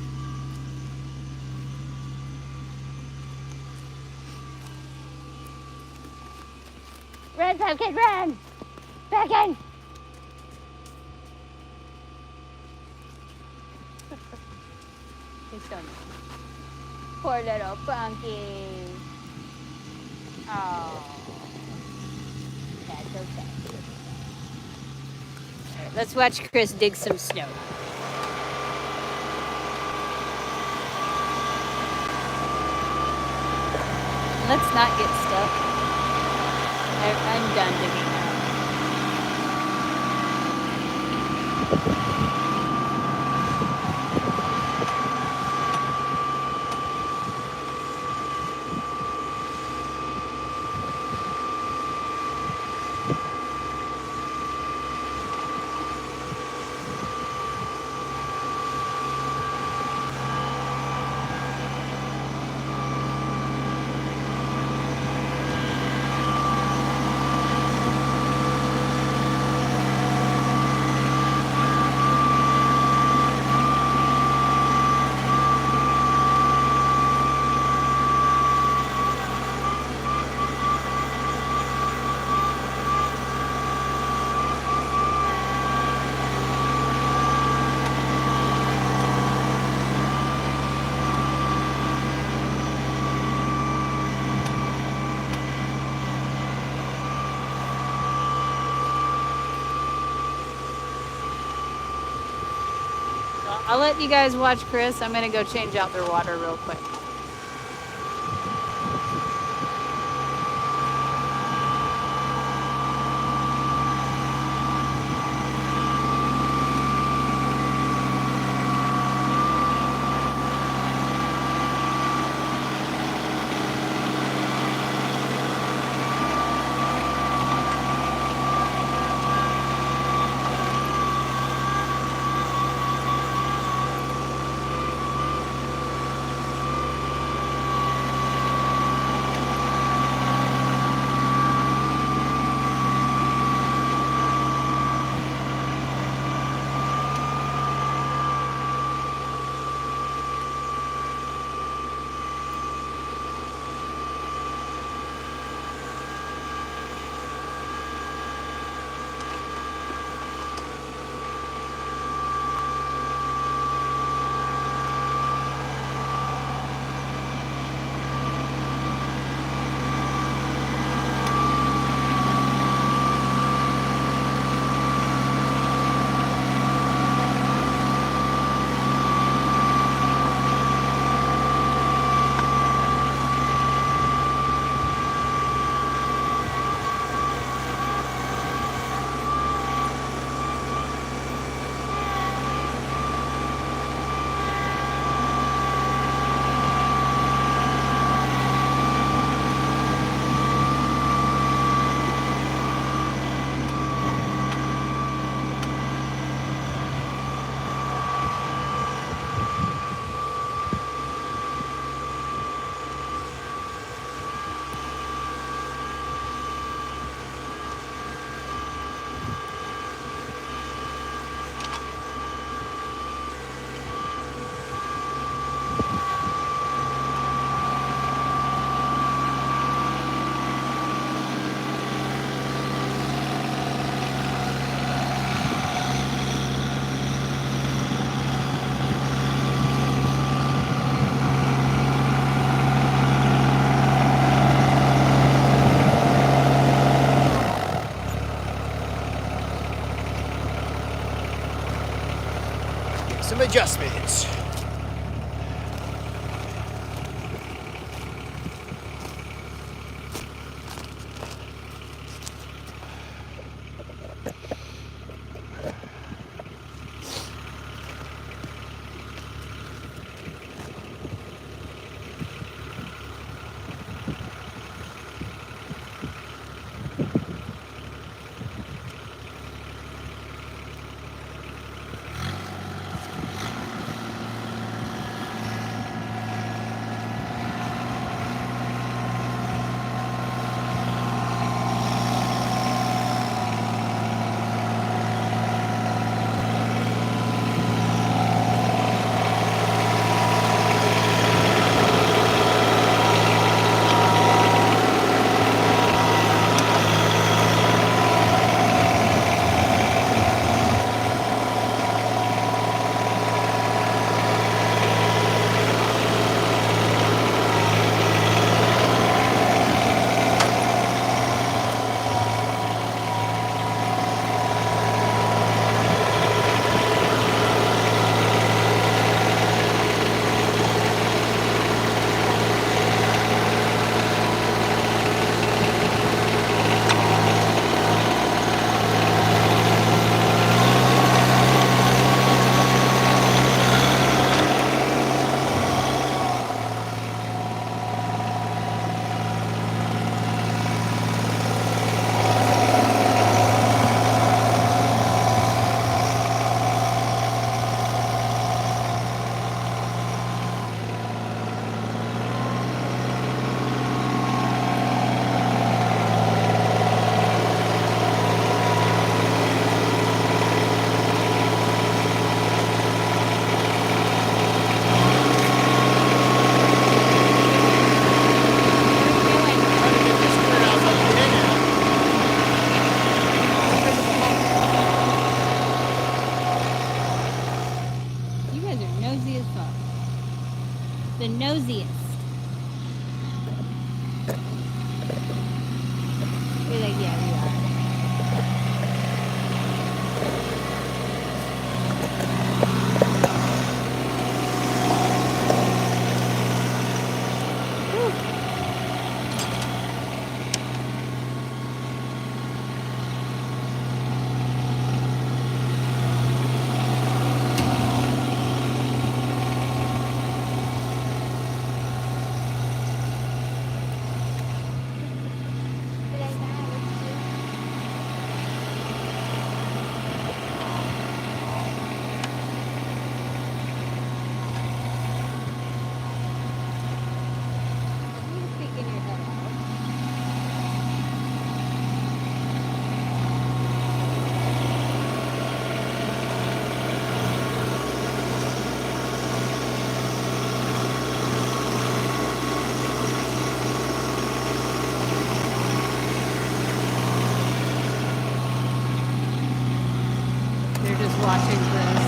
S1: Run, pumpkin, run! Back in! He's so mean. Poor little pumpkin. Oh, that's okay. Right, let's watch Chris dig some snow. Let's not get stuck. I'm done digging now. I'll let you guys watch Chris. I'm gonna go change out their water real quick.
S2: adjustments.
S1: The nosiest. You're like, yeah, we are. Just watching this.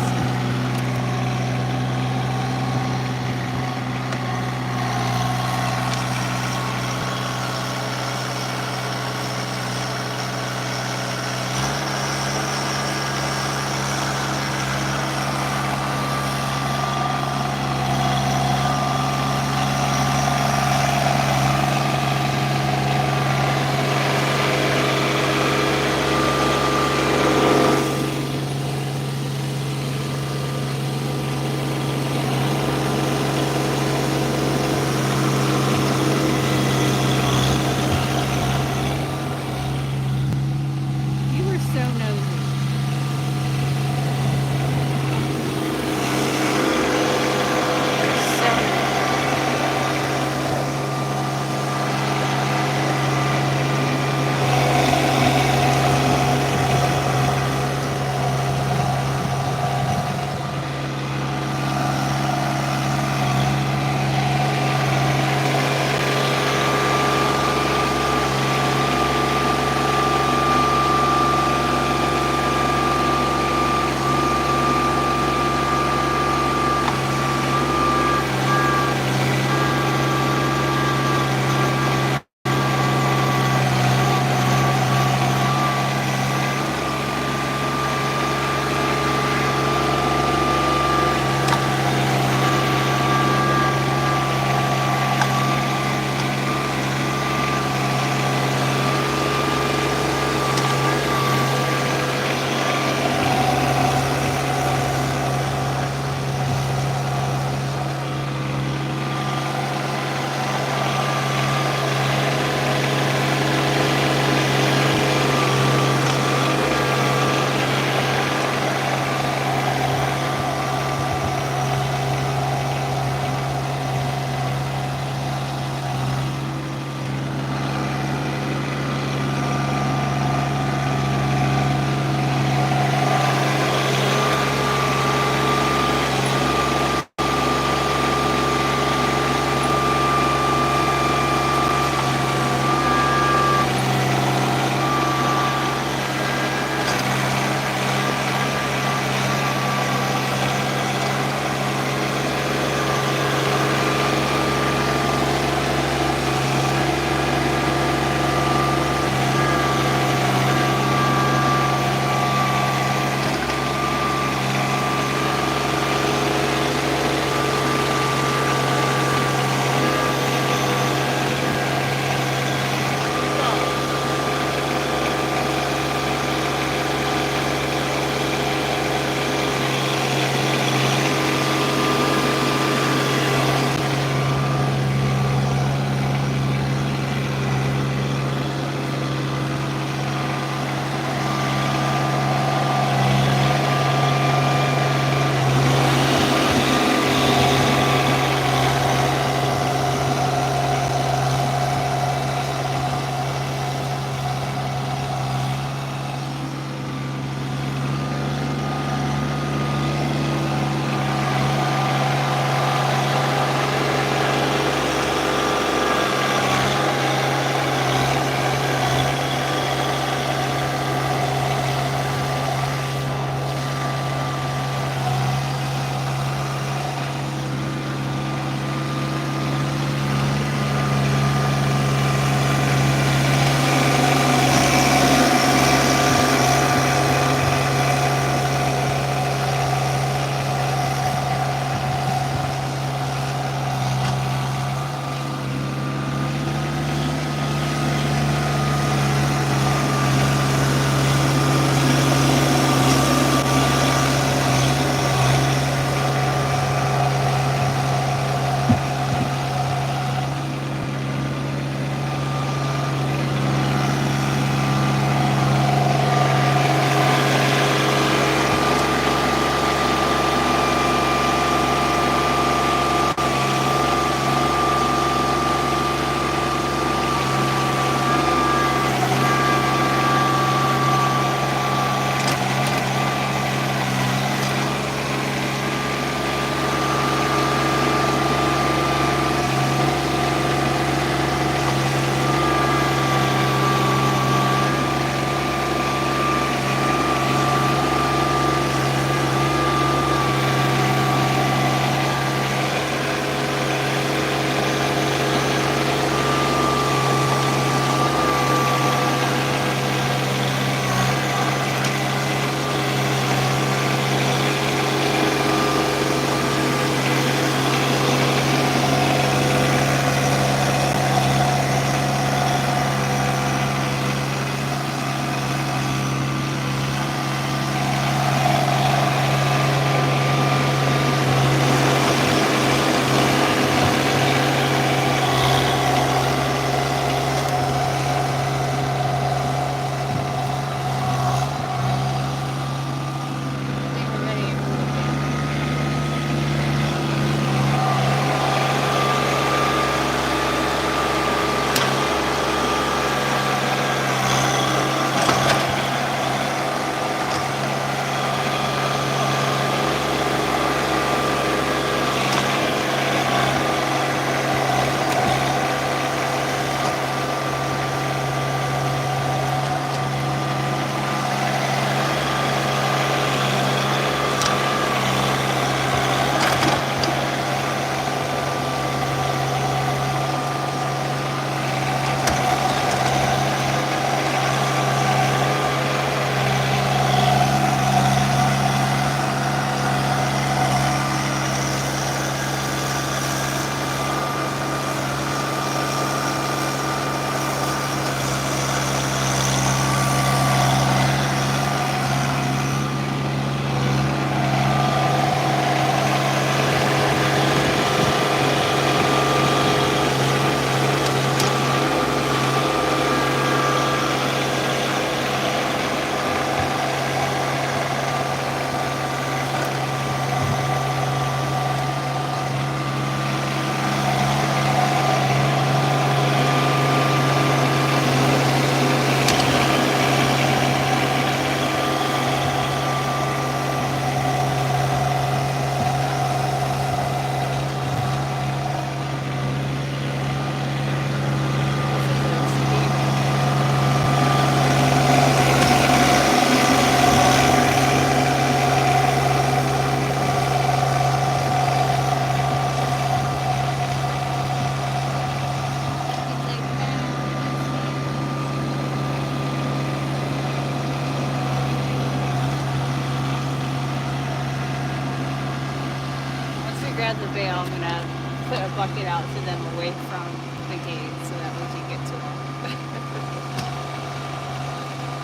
S1: grab the bail, I'm gonna put a bucket out to them away from the gate so that we can get to it.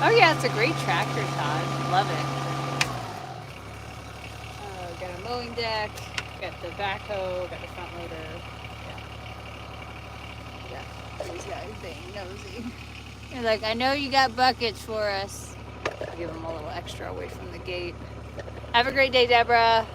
S1: Oh yeah, it's a great tractor, Todd. Love it. Got a mowing deck, got the backhoe, got the front loader. Yeah. These guys being nosy. They're like, I know you got buckets for us. I'll give them a little extra away from the gate. Have a great day, Deborah.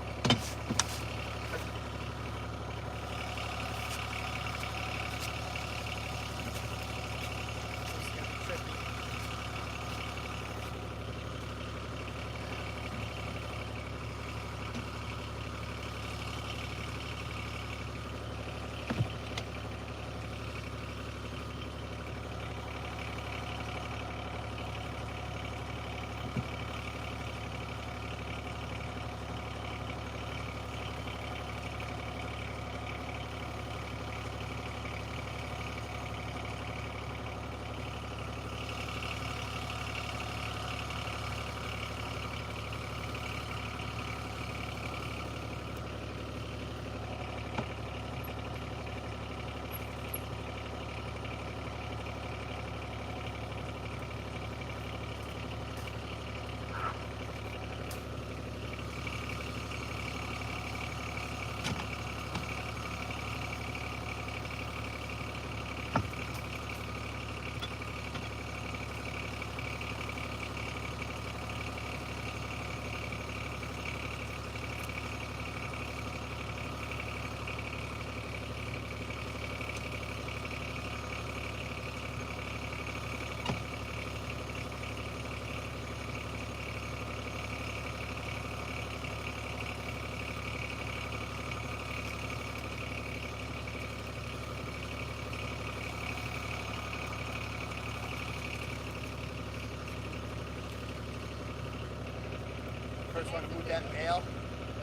S2: First want to move that bale,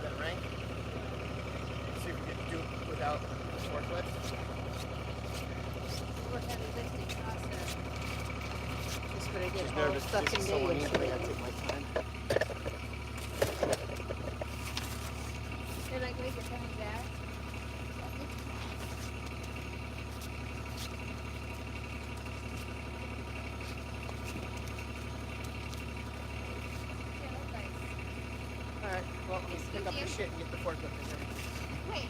S2: that ring. See if we can do it without the forklift.
S1: We're heavy lifting, awesome. Just gonna get
S2: She's
S1: all
S2: nervous.
S1: fucking
S2: This is so
S1: day
S2: uneven.
S1: into
S2: I gotta
S1: it.
S2: take my time.
S1: They're like, wait, you're coming back?
S2: All right. Well, let's pick up your shit and get the forklift in here.
S1: Wait.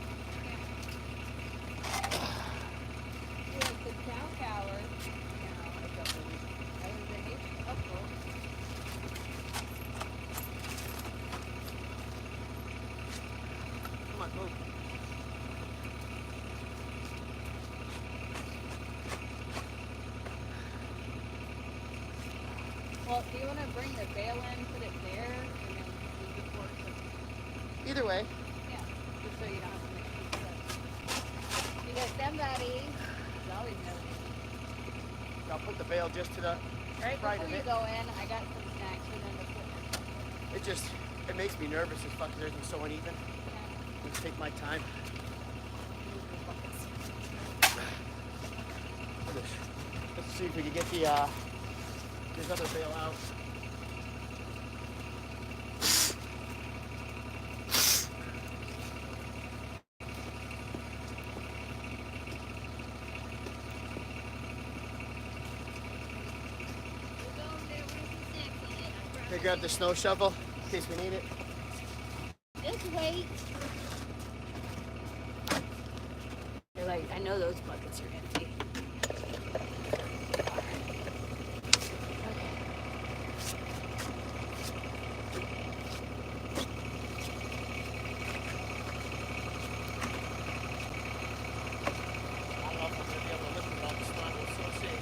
S1: Like the cow power.
S2: Come on, move.
S1: Well, do you want to bring the bale in, put it there, and then leave the fork?
S2: Either way.
S1: Yeah, just so you don't have to make it. Because somebody is always nosy.
S2: I'll put the bale just to the
S1: Right
S2: right
S1: before
S2: of
S1: you
S2: it.
S1: go in, I got some snacks for them to put in.
S2: It just, it makes me nervous as fuck because everything's so uneven.
S1: Yeah.
S2: Let's take my time. Let's see if we can get the this other bale out. Okay, grab the snow shovel in case we need it.
S1: Just wait. You're like, I know those buckets are empty.
S2: I don't know if I'm gonna be able to lift it all this time. We'll still see.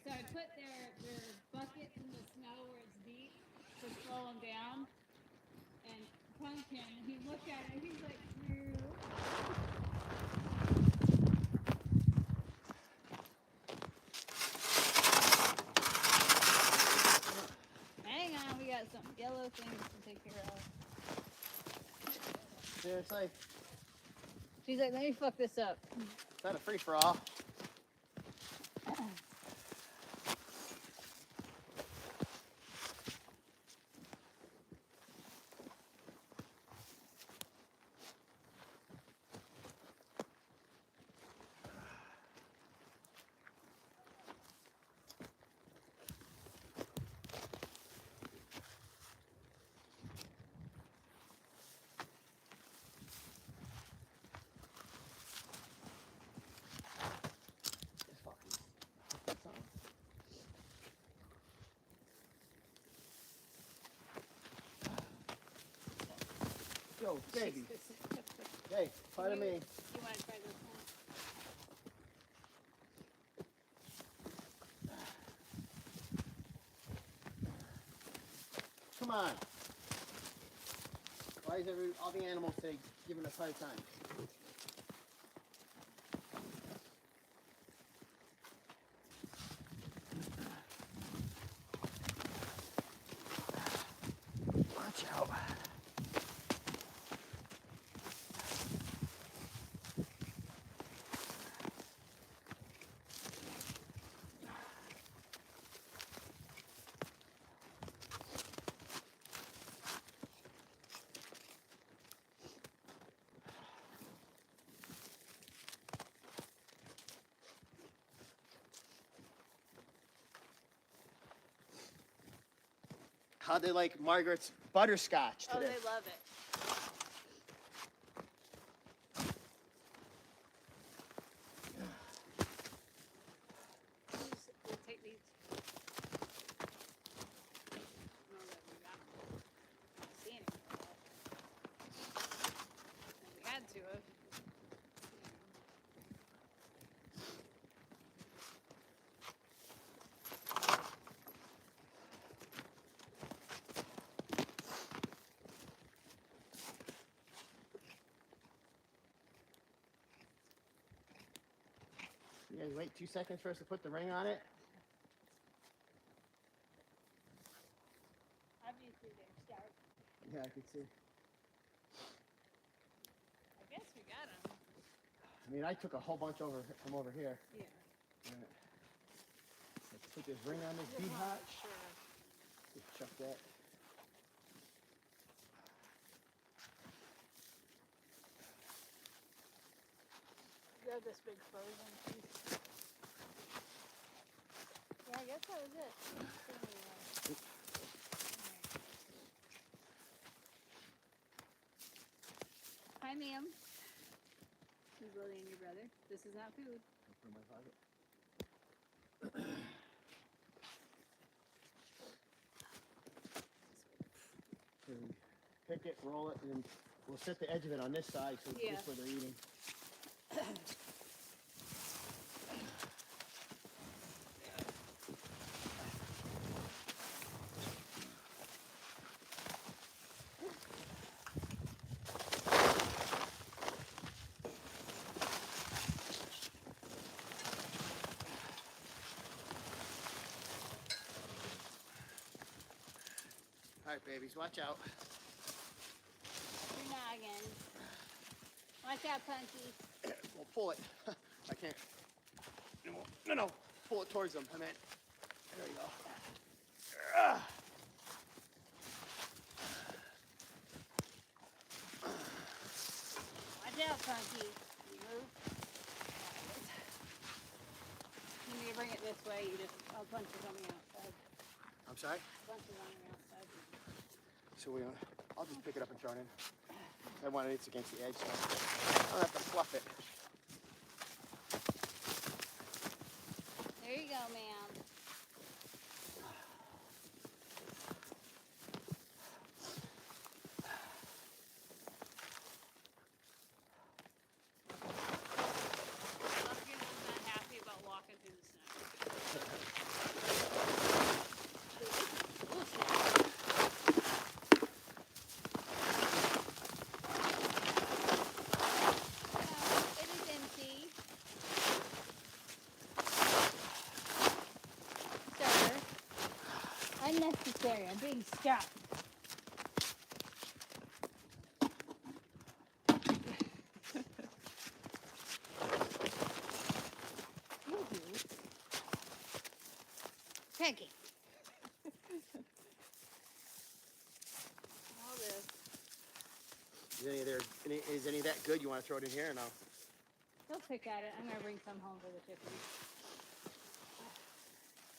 S3: so I put their buckets in the snow where it's deep to slow them down. And Pumpkin, he looked at it and he's like, "Phew." Hang on, we got some yellow things to take care of.
S2: Seriously?
S3: She's like, let me fuck this up.
S2: Is that a free-for-all? Yo, baby. Hey, pardon me.
S3: You want to try this one?
S2: Come on. Why is all the animals today giving us hard time? Watch out. How'd they like Margaret's butterscotch today?
S3: Oh, they love it. We'll take these. I don't know that we got them. I don't see any more. And we had to have.
S2: You guys wait 2 seconds for us to put the ring on it?
S3: Obviously, they're sharp.
S2: Yeah, I can see.
S3: I guess we got them.
S2: I mean, I took a whole bunch over from over here.
S3: Yeah.
S2: Alright. Let's put this ring on this bead hotch.
S3: Sure.
S2: Just chuck that.
S3: Grab this big frozen piece. Yeah, I guess that was it. Hi, ma'am. This is Lily and your brother. This is not food.
S2: Put it in my pocket. So we pick it, roll it, and we'll set the edge of it on this side so
S3: Yeah.
S2: this is where they're eating. All right, babies, watch out.
S3: You're noggin. Watch out, Punky.
S2: Well, pull it. I can't. No. Pull it towards them. I meant. There you go.
S3: Watch out, Punky. You move. You need to bring it this way. You just, I'll punch it on the outside.
S2: I'm sorry?
S3: Punch it on the outside.
S2: So I'll just pick it up and throw it in. I want it against the edge, so I don't have to fluff it.
S3: There you go, ma'am. Pumpkin is not happy about walking through the snow.
S1: unnecessary. I'm being stuck. Peggy.
S3: All this.
S2: Is any of that good? You want to throw it in here or no?
S3: He'll pick at it. I'm gonna bring some home for the chickens.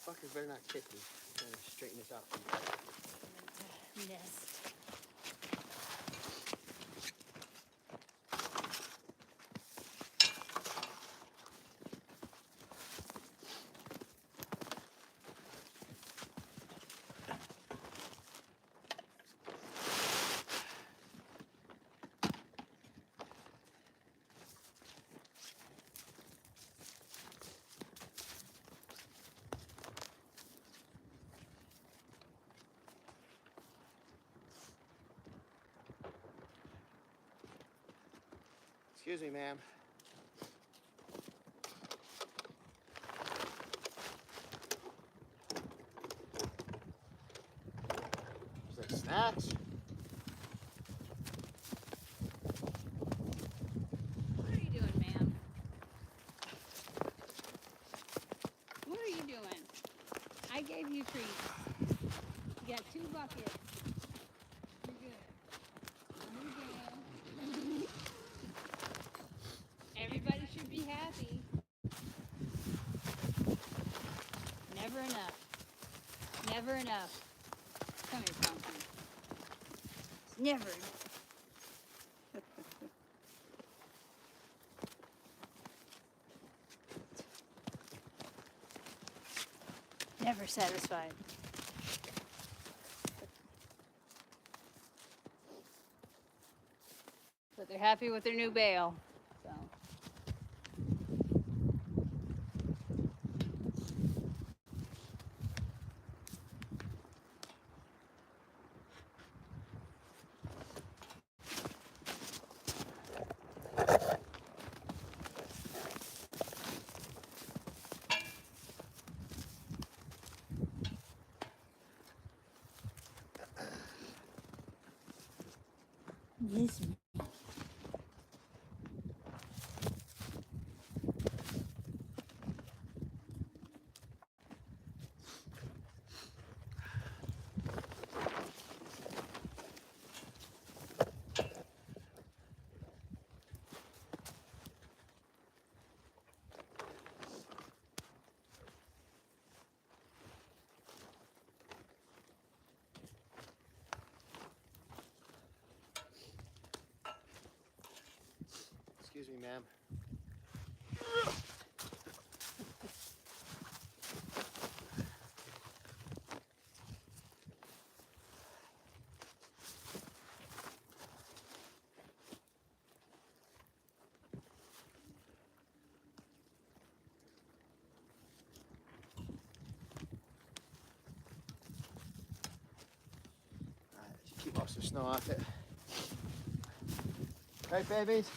S2: Fuckers better not kick me. I'm trying to straighten this out.
S1: Nest.
S2: Excuse me, ma'am. Is that snacks?
S1: What are you doing, ma'am? What are you doing? I gave you treats. You got 2 buckets. You're good. You're good. Everybody should be happy. Never enough. Never enough. Come here, Pumpkin. It's never enough. Never satisfied. But they're happy with their new bale. So. This.
S2: Excuse me, ma'am. Keep most of the snow off it. Right, babies?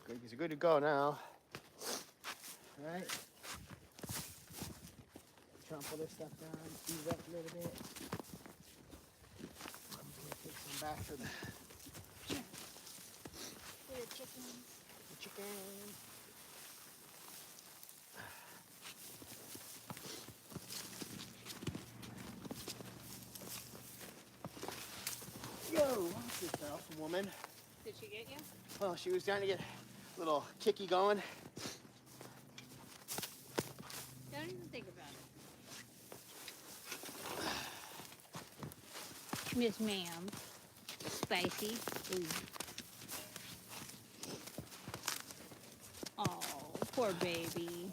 S2: Good, you're good to go now. All right. Trample this stuff down, ease up a little bit. I'm gonna take some back for the
S1: chicken.
S2: Yo, what's this awesome woman?
S3: Did she get you?
S2: Well, she was trying to get a little kicky going.
S1: Don't even think about it. Miss Ma'am. Spicy. Ooh. Oh, poor baby.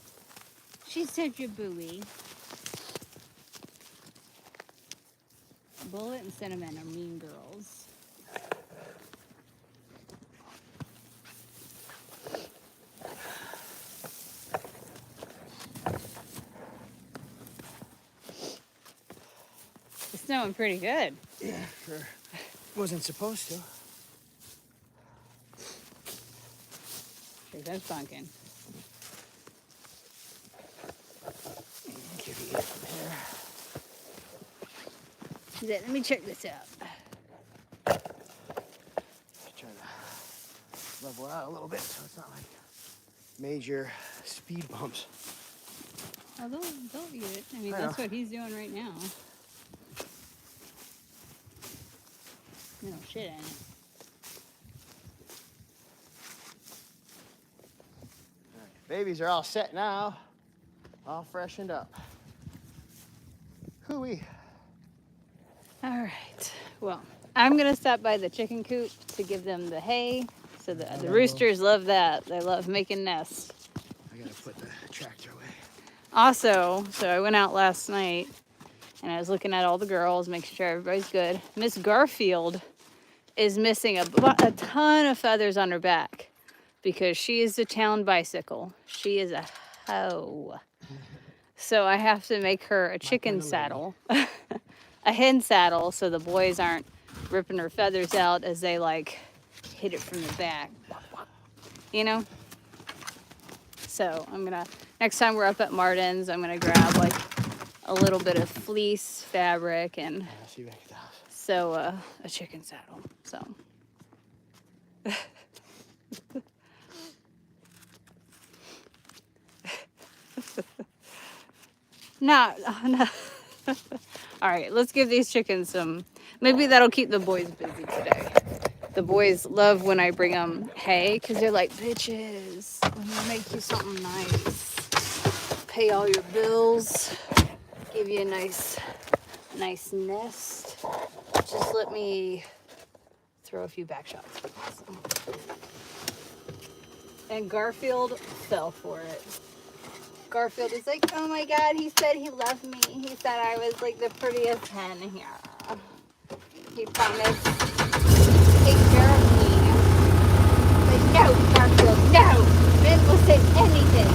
S1: She's such a buoy. Bullet and Cinnamon are mean girls. It's snowing pretty good.
S2: Yeah, sure. Wasn't supposed to.
S1: Here comes Pumpkin.
S2: Give you from here.
S1: Let me check this out.
S2: Just trying to level out a little bit so it's not like major speed bumps.
S1: Oh, they'll eat it. I mean,
S2: I
S1: that's
S2: know.
S1: what he's doing right now. No shit in it.
S2: Babies are all set now, all freshened up. Hooey.
S1: All right. Well, I'm gonna stop by the chicken coop to give them the hay. So the roosters love that. They love making nests.
S2: I gotta put the tractor away.
S1: Also, so I went out last night and I was looking at all the girls, making sure everybody's good. Miss Garfield is missing a ton of feathers on her back because she is the town bicycle. She is a hoe. So I have to make her a chicken saddle, a hen saddle, so the boys aren't ripping her feathers out as they like hit it from the back. You know? So I'm gonna, next time we're up at Martin's, I'm gonna grab like a little bit of fleece fabric and
S2: I'll see you back at the house.
S1: sew a chicken saddle. So. No. All right, let's give these chickens some, maybe that'll keep the boys busy today. The boys love when I bring them hay because they're like, bitches, let me make you something nice. Pay all your bills, give you a nice nest. Just let me throw a few back shots. So. And Garfield fell for it. Garfield is like, oh my God, he said he loved me. He said I was like the prettiest hen here. He promised to take care of me. But no, Garfield, no! Men will say anything.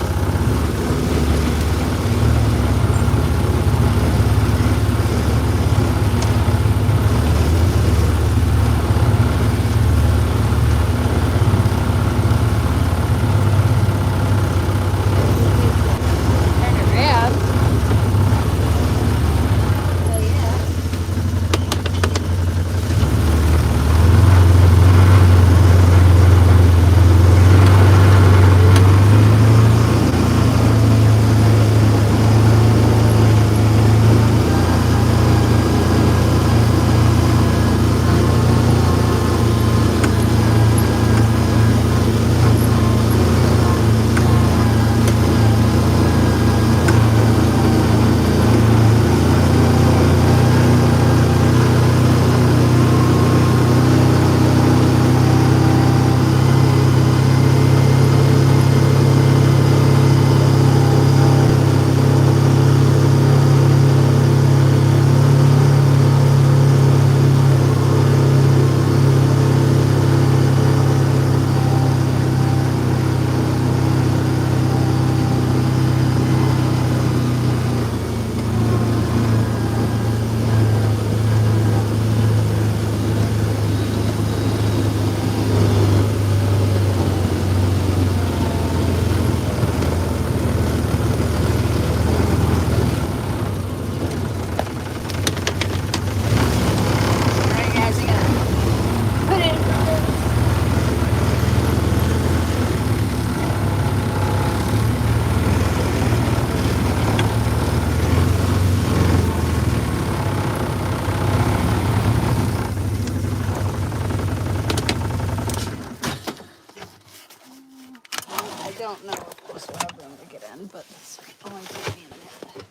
S1: Don't know if this will have room to get in, but this will only take me a minute.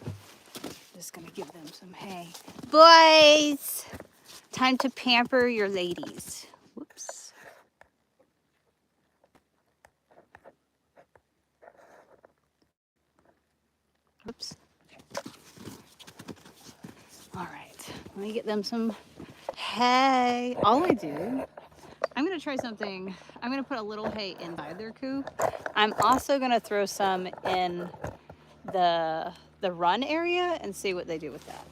S1: Just gonna give them some hay. Boys! Time to pamper your ladies. Whoops. Whoops. All right, let me get them some hay. All I do, I'm gonna try something. I'm gonna put a little hay inside their coop. I'm also gonna throw some in the run area and see what they do with that.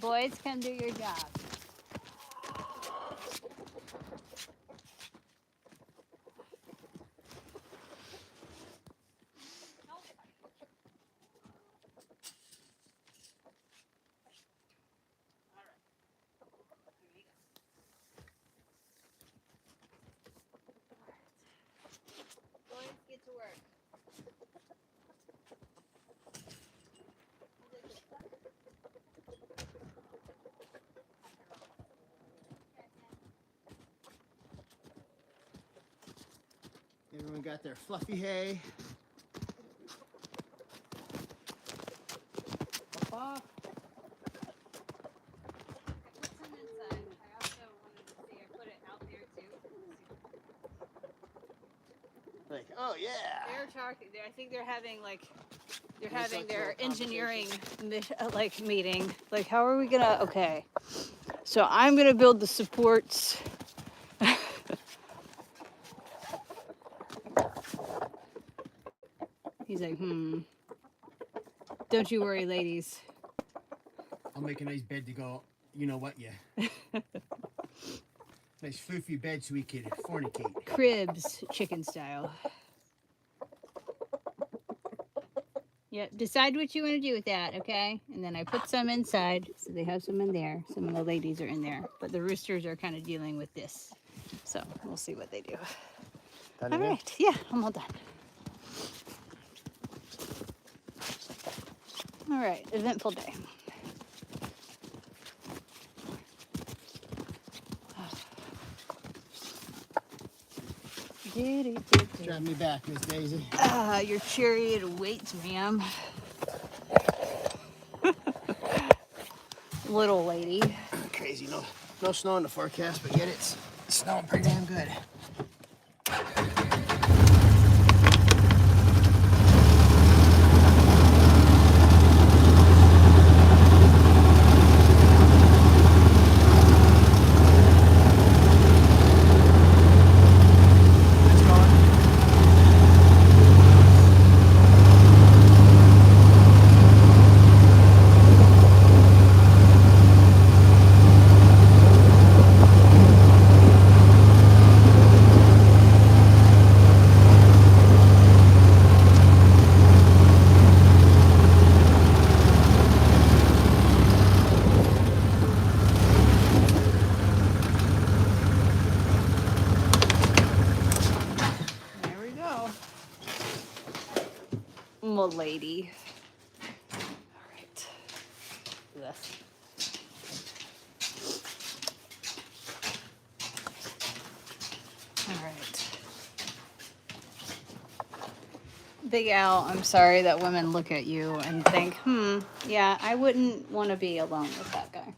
S1: Boys, come do your job. Boys, get to work.
S2: Everyone got their fluffy hay. Pop.
S3: I put some inside. I also wanted to see. I put it out there too.
S2: Like, oh yeah.
S3: They're talking. I think they're having like they're
S2: It's
S3: having
S2: like
S3: their
S2: a
S3: engineering like meeting. Like, how are we gonna? Okay, so I'm gonna build the supports. He's like, Don't you worry, ladies.
S2: I'll make a nice bed to go, you know what, yeah. Nice floofy bed so we could fornicate.
S3: Cribs, chicken style. Yep, decide what you want to do with that, okay? And then I put some inside, so they have some in there. Some of the ladies are in there, but the roosters are kind of dealing with this. So we'll see what they do.
S2: Done
S3: All
S2: again?
S3: right, yeah, I'm all done. All right, eventful day.
S2: Drive me back, Miss Daisy.
S3: Your chariot awaits, ma'am. Little lady.
S2: Crazy, no snow in the forecast, but yet it's snowing pretty damn good.
S3: There we go. Milady. All right. This. All right. Big Al, I'm sorry that women look at you and think, yeah, I wouldn't want to be alone with that guy.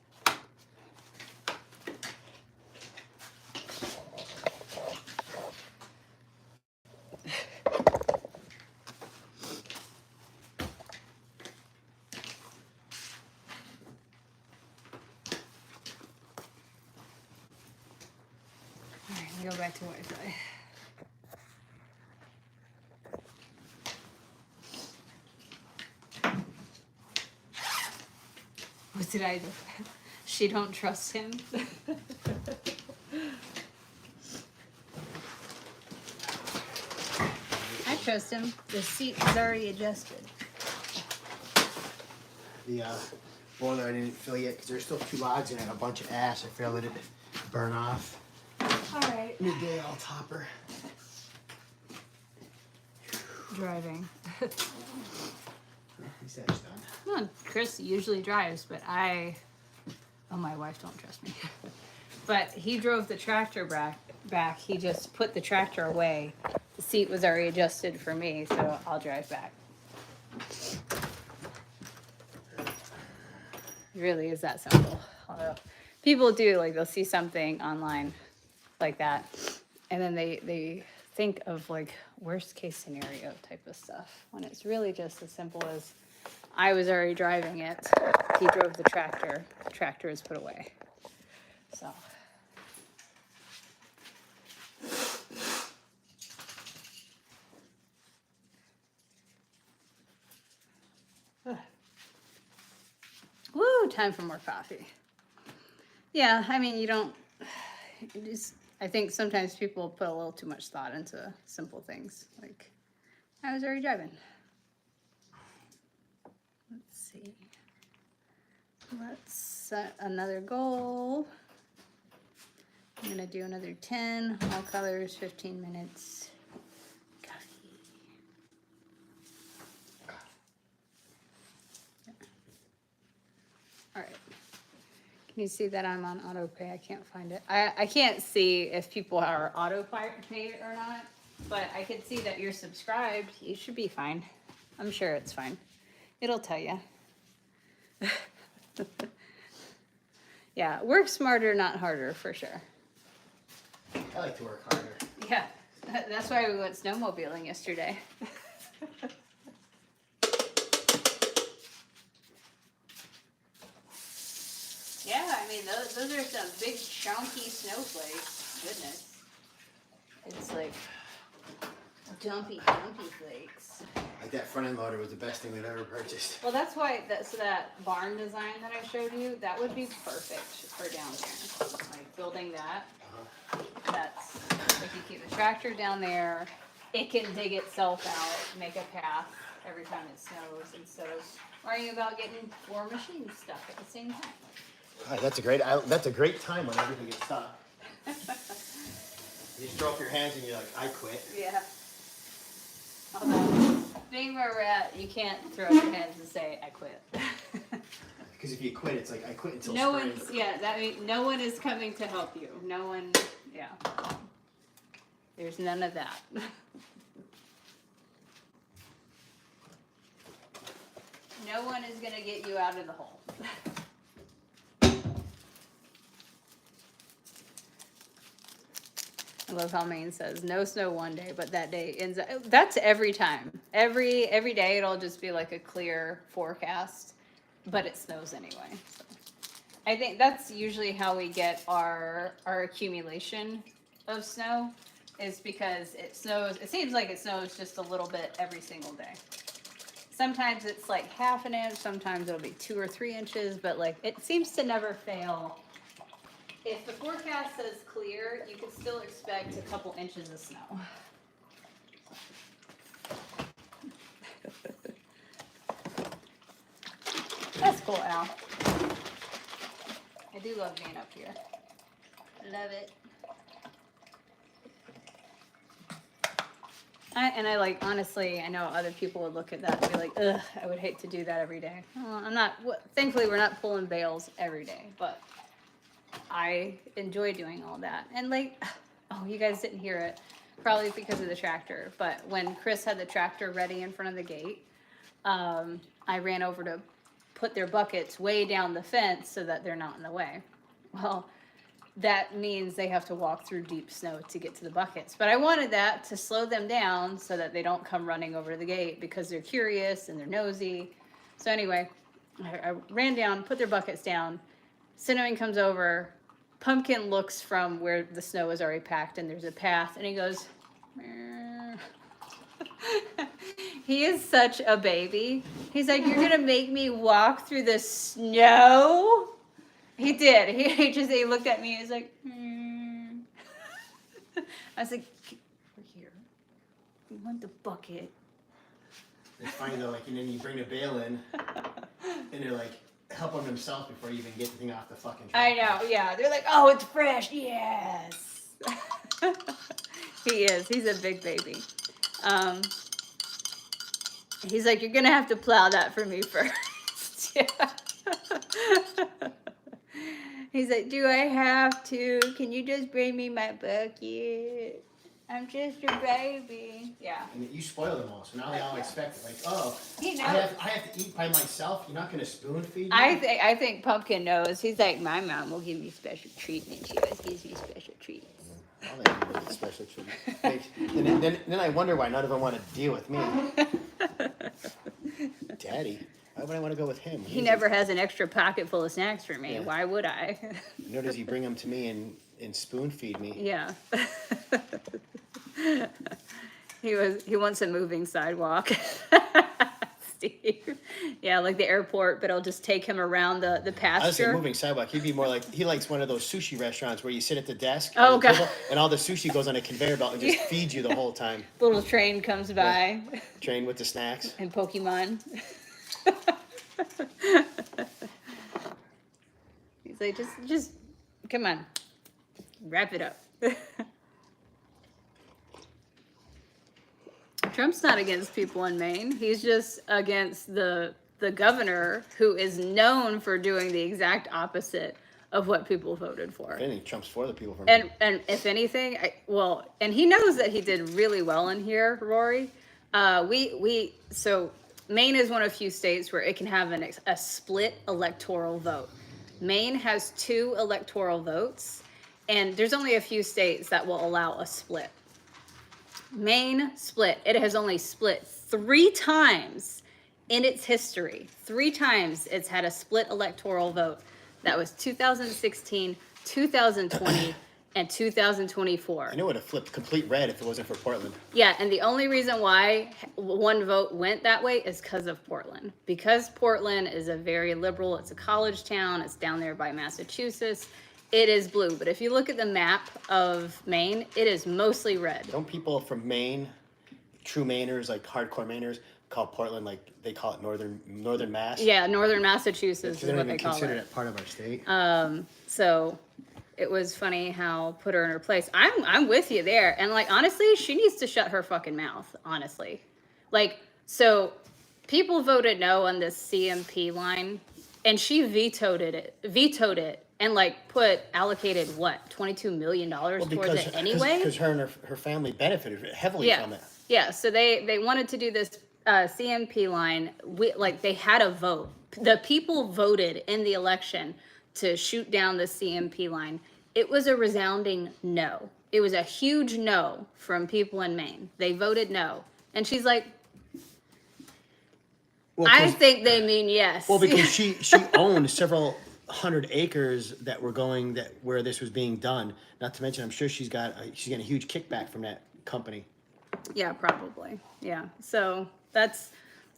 S3: All right, let me go back to Wi-Fi. What did I do? She don't trust him. I trust him. The seat is already adjusted.
S2: The boiler I didn't fill yet because there's still 2 logs in it and a bunch of ash. I figured let it burn off.
S3: All right.
S2: Midday all topper.
S3: Driving.
S2: He said it's done.
S3: Come on, Chris usually drives, but my wife don't trust me. But he drove the tractor back. He just put the tractor away. The seat was already adjusted for me, so I'll drive back. It really is that simple. Although people do, like, they'll see something online like that, and then they think of, like, worst case scenario type of stuff, when it's really just as simple as I was already driving it. He drove the tractor. The tractor is put away. So. Woo, time for more coffee. Yeah, I mean, you don't, I think sometimes people put a little too much thought into simple things. Like, I was already driving. Let's see. Let's set another goal. I'm gonna do another 10, all colors, 15 minutes. Coffee. Yeah. All right. Can you see that I'm on auto pay? I can't find it. I can't see if people are auto paid or not, but I can see that you're subscribed. You should be fine. I'm sure it's fine. It'll tell you. Yeah, work smarter, not harder, for sure.
S2: I like to work harder.
S3: Yeah, that's why we went snowmobiling yesterday. Yeah, I mean, those are some big chunky snowflakes. Goodness. It's like dumpy flakes.
S2: Like that front end loader was the best thing we've ever purchased.
S3: Well, that's why, so that barn design that I showed you, that would be perfect for down there. Like building that, that's, like you keep the tractor down there, it can dig itself out, make a path every time it snows instead of worrying about getting 4 machines stuck at the same time.
S2: Right, that's a great time when everything gets stuck. You just throw up your hands and you're like, I quit.
S3: Yeah. Although, being where we're at, you can't throw up your hands and say, I quit.
S2: Because if you quit, it's like I quit until
S3: No
S2: spring.
S3: one's, yeah, that means no one is coming to help you. No one, yeah. There's none of that. No one is going to get you out of the hole. I love how Maine says, no snow one day, but that day ends up, that's every time. Every day it'll just be like a clear forecast, but it snows anyway. So I think that's usually how we get our accumulation of snow, is because it snows, it seems like it snows just a little bit every single day. Sometimes it's like half an inch, sometimes it'll be 2 or 3 inches, but like it seems to never fail. If the forecast says clear, you can still expect a couple inches of snow. That's cool, Al. I do love being up here. Love it. I like, honestly, I know other people would look at that and be like, ugh, I would hate to do that every day. Well, I'm not, thankfully we're not pulling bales every day, but I enjoy doing all that. And like, oh, you guys didn't hear it, probably because of the tractor, but when Chris had the tractor ready in front of the gate, I ran over to put their buckets way down the fence so that they're not in the way. Well, that means they have to walk through deep snow to get to the buckets. But I wanted that to slow them down so that they don't come running over the gate because they're curious and they're nosy. So anyway, I ran down, put their buckets down. Cinnamon comes over. Pumpkin looks from where the snow is already packed and there's a path. And he goes, meh. He is such a baby. He's like, you're going to make me walk through the snow? He did. He looked at me and was like, I was like, we're here. We want the bucket.
S2: It's funny though, like, and then you bring the bale in, and they're like, help him himself before you even get the thing off the fucking truck.
S3: I know, yeah. They're like, oh, it's fresh. Yes. He is. He's a big baby. He's like, you're going to have to plow that for me first. Yeah. He's like, do I have to? Can you just bring me my bucket? I'm just your baby. Yeah.
S2: And you spoil them all, so now they all expect it. Like, oh,
S3: He knows.
S2: I have to eat by myself. You're not going to spoon feed me?
S3: I think Pumpkin knows. He's like, my mom will give me special treatment. She always gives me special treats.
S2: All they need is special treatment. Then I wonder why none of them want to deal with me. Daddy, why would I want to go with him?
S3: He never has an extra pocket full of snacks for me.
S2: Yeah.
S3: Why would I?
S2: Nor does he bring them to me and spoon feed me.
S3: Yeah. He wants a moving sidewalk. Steve. Yeah, like the airport, but I'll just take him around the
S2: I was saying
S3: pasture.
S2: moving sidewalk. He'd be more like, he likes one of those sushi restaurants where you sit at the desk
S3: Oh,
S2: or the
S3: God.
S2: table, and all the sushi goes on a conveyor belt and just feeds you the whole time.
S3: Little train comes by
S2: Train with the snacks.
S3: and Pokemon. He's like, just come on, wrap it up. Trump's not against people in Maine. He's just against the governor, who is known for doing the exact opposite of what people voted for.
S2: If anything, Trump's for the people from
S3: And if anything, and he knows that he did really well in here, Rory. So Maine is one of few states where it can have a split electoral vote. Maine has 2 electoral votes, and there's only a few states that will allow a split. Maine split. It has only split 3 times in its history. 3 times it's had a split electoral vote. That was 2016, 2020, and 2024.
S2: I know it would have flipped complete red if it wasn't for Portland.
S3: Yeah, and the only reason why one vote went that way is because of Portland. Because Portland is a very liberal, it's a college town, it's down there by Massachusetts. It is blue, but if you look at the map of Maine, it is mostly red.
S2: Don't people from Maine, true Mainers, like hardcore Mainers, call Portland, like they call it Northern Mass?
S3: Yeah, northern Massachusetts is
S2: They
S3: what
S2: don't
S3: they
S2: even
S3: call
S2: consider
S3: it.
S2: it part of our state.
S3: So it was funny how put her in her place. I'm with you there. And like, honestly, she needs to shut her fucking mouth, honestly. Like, so people voted no on this CMP line, and she vetoed it and like allocated what, $22 million towards it anyway?
S2: Because her and her family benefited heavily from it.
S3: Yeah, so they wanted to do this CMP line. They had a vote. The people voted in the election to shoot down the CMP line. It was a resounding no. It was a huge no from people in Maine. They voted no. And she's like,
S2: Well,
S3: I think they mean yes.
S2: Well, because she owned several hundred acres that were going where this was being done. Not to mention, I'm sure she's getting a huge kickback from that company.
S3: Yeah, probably. Yeah. So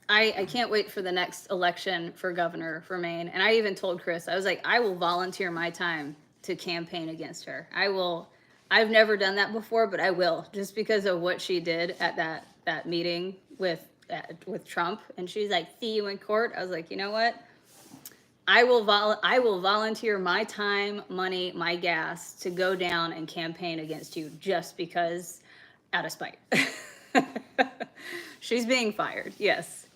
S3: I can't wait for the next election for governor for Maine. And I even told Chris, I was like, I will volunteer my time to campaign against her. I've never done that before, but I will, just because of what she did at that meeting with Trump. And she's like, see you in court. I was like, you know what? I will volunteer my time, money, my gas to go down and campaign against you just because, out of spite. She's being fired. Yes.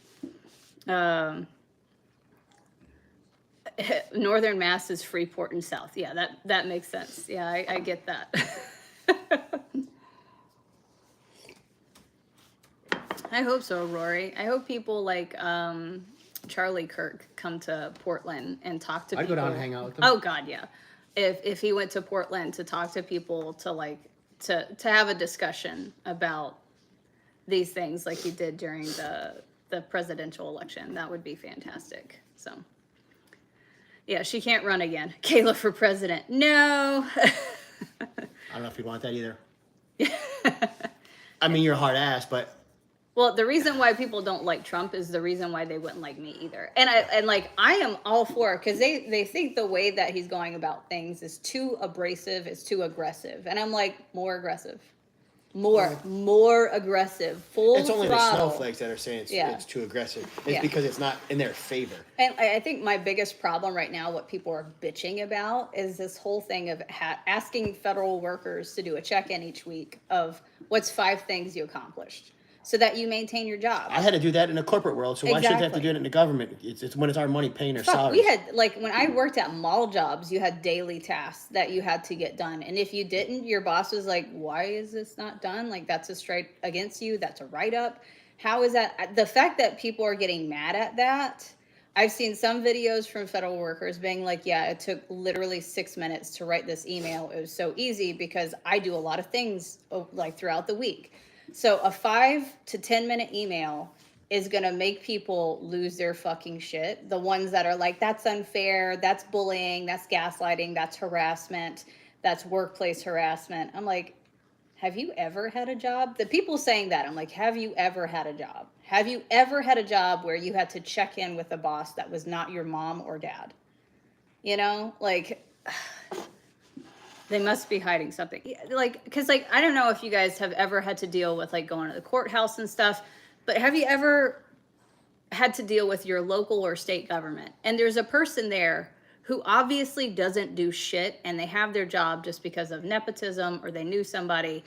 S3: Northern Mass is Freeport and South. Yeah, that makes sense. Yeah, I get that. I hope so, Rory. I hope people like Charlie Kirk come to Portland and talk to people.
S2: I'd go down and hang out with them.
S3: Oh God, yeah. If he went to Portland to talk to people, to have a discussion about these things like he did during the presidential election, that would be fantastic. So yeah, she can't run again. Kayla for president. No.
S2: I don't know if you want that either. I mean, you're a hard ass, but
S3: well, the reason why people don't like Trump is the reason why they wouldn't like me either. And I am all for it, because they think the way that he's going about things is too abrasive, it's too aggressive. And I'm like, more aggressive. More aggressive. Full
S2: it's only
S3: throttle.
S2: the snowflakes that are saying it's too aggressive. It's because it's not in their favor.
S3: And I think my biggest problem right now, what people are bitching about, is this whole thing of asking federal workers to do a check-in each week of what's 5 things you accomplished, so that you maintain your job.
S2: I had to do that in the corporate world, so why shouldn't they have to do it in the government? It's when it's our money paying their salaries.
S3: We had, when I worked at mall jobs, you had daily tasks that you had to get done. And if you didn't, your boss was like, why is this not done? Like, that's a strike against you. That's a write-up. How is that? The fact that people are getting mad at that, I've seen some videos from federal workers being like, yeah, it took literally 6 minutes to write this email. It was so easy because I do a lot of things throughout the week. So a 5 to 10 minute email is going to make people lose their fucking shit. The ones that are like, that's unfair, that's bullying, that's gaslighting, that's harassment, that's workplace harassment. I'm like, have you ever had a job? The people saying that, I'm like, have you ever had a job? Have you ever had a job where you had to check in with a boss that was not your mom or dad? You know, like, they must be hiding something. Like, because, like, I don't know if you guys have ever had to deal with, like, going to the courthouse and stuff, but have you ever had to deal with your local or state government? And there's a person there who obviously doesn't do shit, and they have their job just because of nepotism or they knew somebody,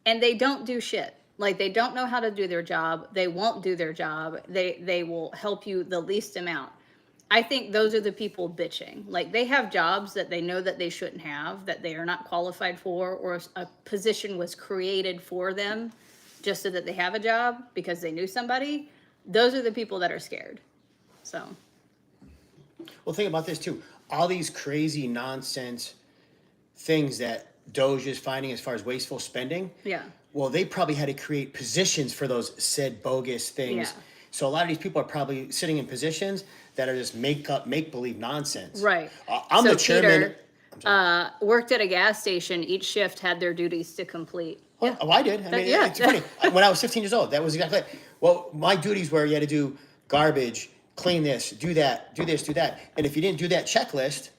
S3: and they don't do shit. Like, they don't know how to do their job. They won't do their job. They will help you the least amount. I think those are the people bitching. Like, they have jobs that they know that they shouldn't have, that they are not qualified for, or a position was created for them just so that they have a job because they knew somebody. Those are the people that are scared. So.
S2: Well, think about this too. All these crazy nonsense things that Doge is finding as far as wasteful spending.
S3: Yeah.
S2: Well, they probably had to create positions for those said bogus things.
S3: Yeah.
S2: So a lot of these people are probably sitting in positions that are just make believe nonsense.
S3: Right.
S2: I'm
S3: so
S2: the chairman.
S3: Peter, worked at a gas station. Each shift had their duties to complete.
S2: Well, oh, I did. I mean,
S3: yeah.
S2: it's funny. When I was 15 years old, that was exactly it. Well, my duties were you had to do garbage, clean this, do that, do this, do that. And if you didn't do that checklist,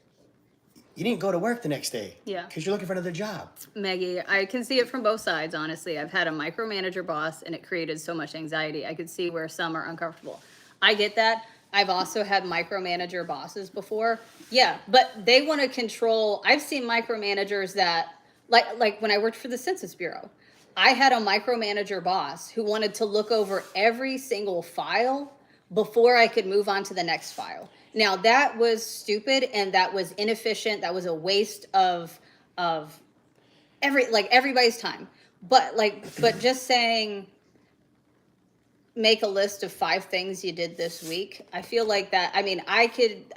S2: you didn't go to work the next day.
S3: Yeah.
S2: Because you're looking for another job.
S3: Maggie, I can see it from both sides, honestly. I've had a micromanager boss, and it created so much anxiety. I could see where some are uncomfortable. I get that. I've also had micromanager bosses before. Yeah, but they want to control. I've seen micromanagers that, like when I worked for the Census Bureau, I had a micromanager boss who wanted to look over every single file before I could move on to the next file. Now, that was stupid, and that was inefficient. That was a waste of everybody's time. But just saying, make a list of 5 things you did this week. I feel like that. I mean, I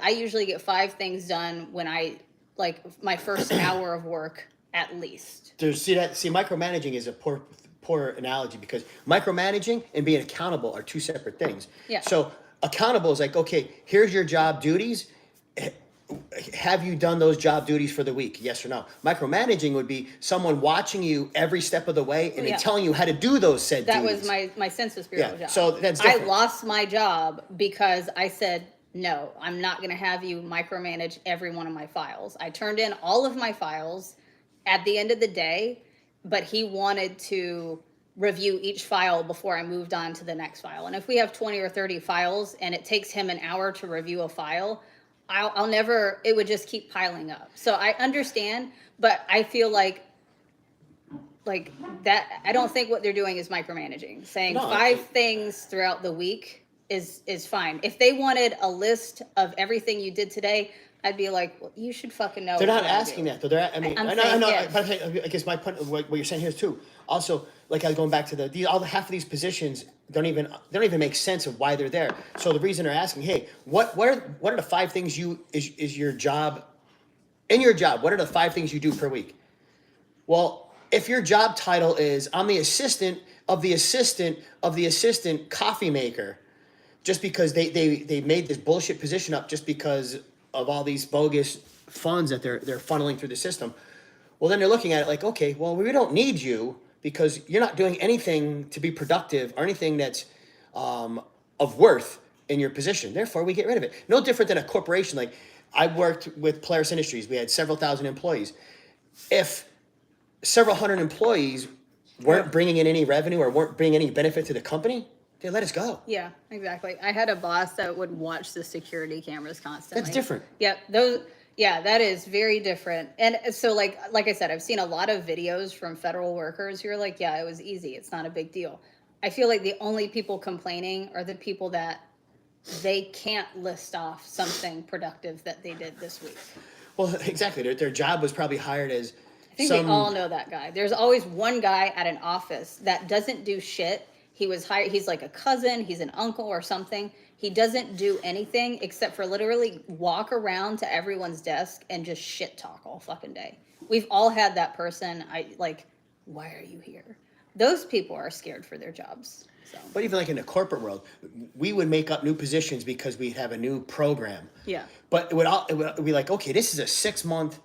S3: usually get 5 things done when my first hour of work at least.
S2: See, micromanaging is a poor analogy because micromanaging and being accountable are 2 separate things.
S3: Yeah.
S2: So accountable is like, okay, here's your job duties. Have you done those job duties for the week? Yes or no? Micromanaging would be someone watching you every step of the way and then telling you how to do those said
S3: That
S2: duties.
S3: was my Census Bureau job.
S2: So that's different.
S3: I lost my job because I said, no, I'm not going to have you micromanage every one of my files. I turned in all of my files at the end of the day, but he wanted to review each file before I moved on to the next file. And if we have 20 or 30 files and it takes him an hour to review a file, I'll never, it would just keep piling up. So I understand, but I feel like that, I don't think what they're doing is micromanaging. Saying 5 things throughout the week is fine. If they wanted a list of everything you did today, I'd be like, well, you should fucking know.
S2: They're not asking that though. I mean,
S3: I'm
S2: I
S3: saying,
S2: know.
S3: yeah.
S2: But I guess my point, what you're saying here is too. Also, like I was going back to half of these positions don't even make sense of why they're there. So the reason they're asking, hey, what are the 5 things is your job in your job? What are the 5 things you do per week? Well, if your job title is I'm the assistant of the assistant of the assistant coffee maker, just because they made this bullshit position up just because of all these bogus funds that they're funneling through the system. Well, then they're looking at it like, okay, well, we don't need you because you're not doing anything to be productive or anything that's of worth in your position. Therefore, we get rid of it. No different than a corporation. Like I worked with Polaris Industries. We had several thousand employees. If several hundred employees weren't bringing in any revenue or weren't bringing any benefit to the company, they let us go.
S3: Yeah, exactly. I had a boss that would watch the security cameras constantly.
S2: That's different.
S3: Yep. That is very different. And so like I said, I've seen a lot of videos from federal workers who are like, yeah, it was easy. It's not a big deal. I feel like the only people complaining are the people that they can't list off something productive that they did this week.
S2: Well, exactly. Their job was probably hired as
S3: I think we all know that guy. There's always one guy at an office that doesn't do shit. He was hired. He's like a cousin. He's an uncle or something. He doesn't do anything except for literally walk around to everyone's desk and just shit talk all fucking day. We've all had that person. Why are you here? Those people are scared for their jobs. So.
S2: But even like in the corporate world, we would make up new positions because we have a new program.
S3: Yeah.
S2: But it would be like, okay, this is a 6-month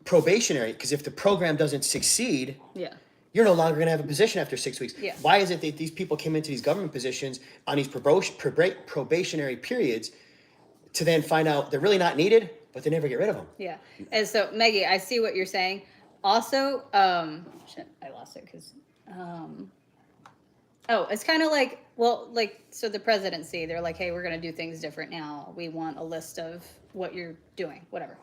S2: probationary, because if the program doesn't succeed,
S3: yeah,
S2: you're no longer going to have a position after 6 weeks.
S3: Yeah.
S2: Why is it that these people came into these government positions on these probationary periods to then find out they're really not needed, but they never get rid of them?
S3: Yeah. And so, Maggie, I see what you're saying. Also, shit, I lost it because, oh, it's kind of like, well, like, so the presidency, they're like, hey, we're going to do things different now. We want a list of what you're doing, whatever.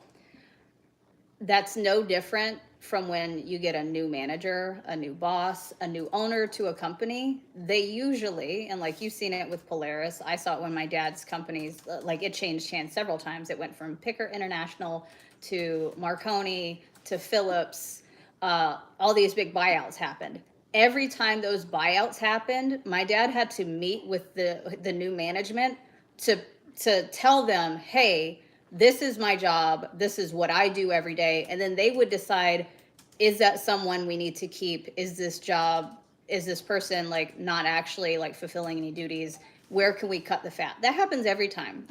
S3: That's no different from when you get a new manager, a new boss, a new owner to a company. They usually, and like you've seen it with Polaris, I saw it when my dad's companies, like it changed hands several times. It went from Picker International to Marconi to Phillips. All these big buyouts happened. Every time those buyouts happened, my dad had to meet with the new management to tell them, hey, this is my job, this is what I do every day, and then they would decide, is that someone we need to keep? Is this person like not actually like fulfilling any duties? Where can we cut the fat? That happens every time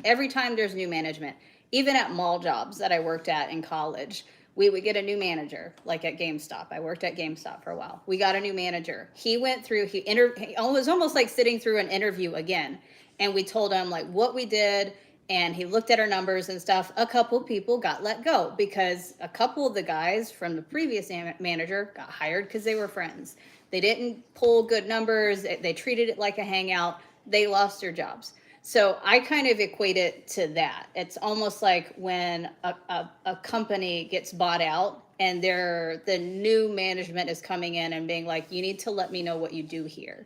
S3: there's new management. Even at mall jobs that I worked at in college, we would get a new manager, like at GameStop. I worked at GameStop for a while. We got a new manager. He went through, it was almost like sitting through an interview again. And we told him like what we did, and he looked at our numbers and stuff. A couple people got let go because a couple of the guys from the previous manager got hired because they were friends. They didn't pull good numbers. They treated it like a hangout. They lost their jobs. So I kind of equate it to that. It's almost like when a company gets bought out and the new management is coming in and being like, you need to let me know what you do here.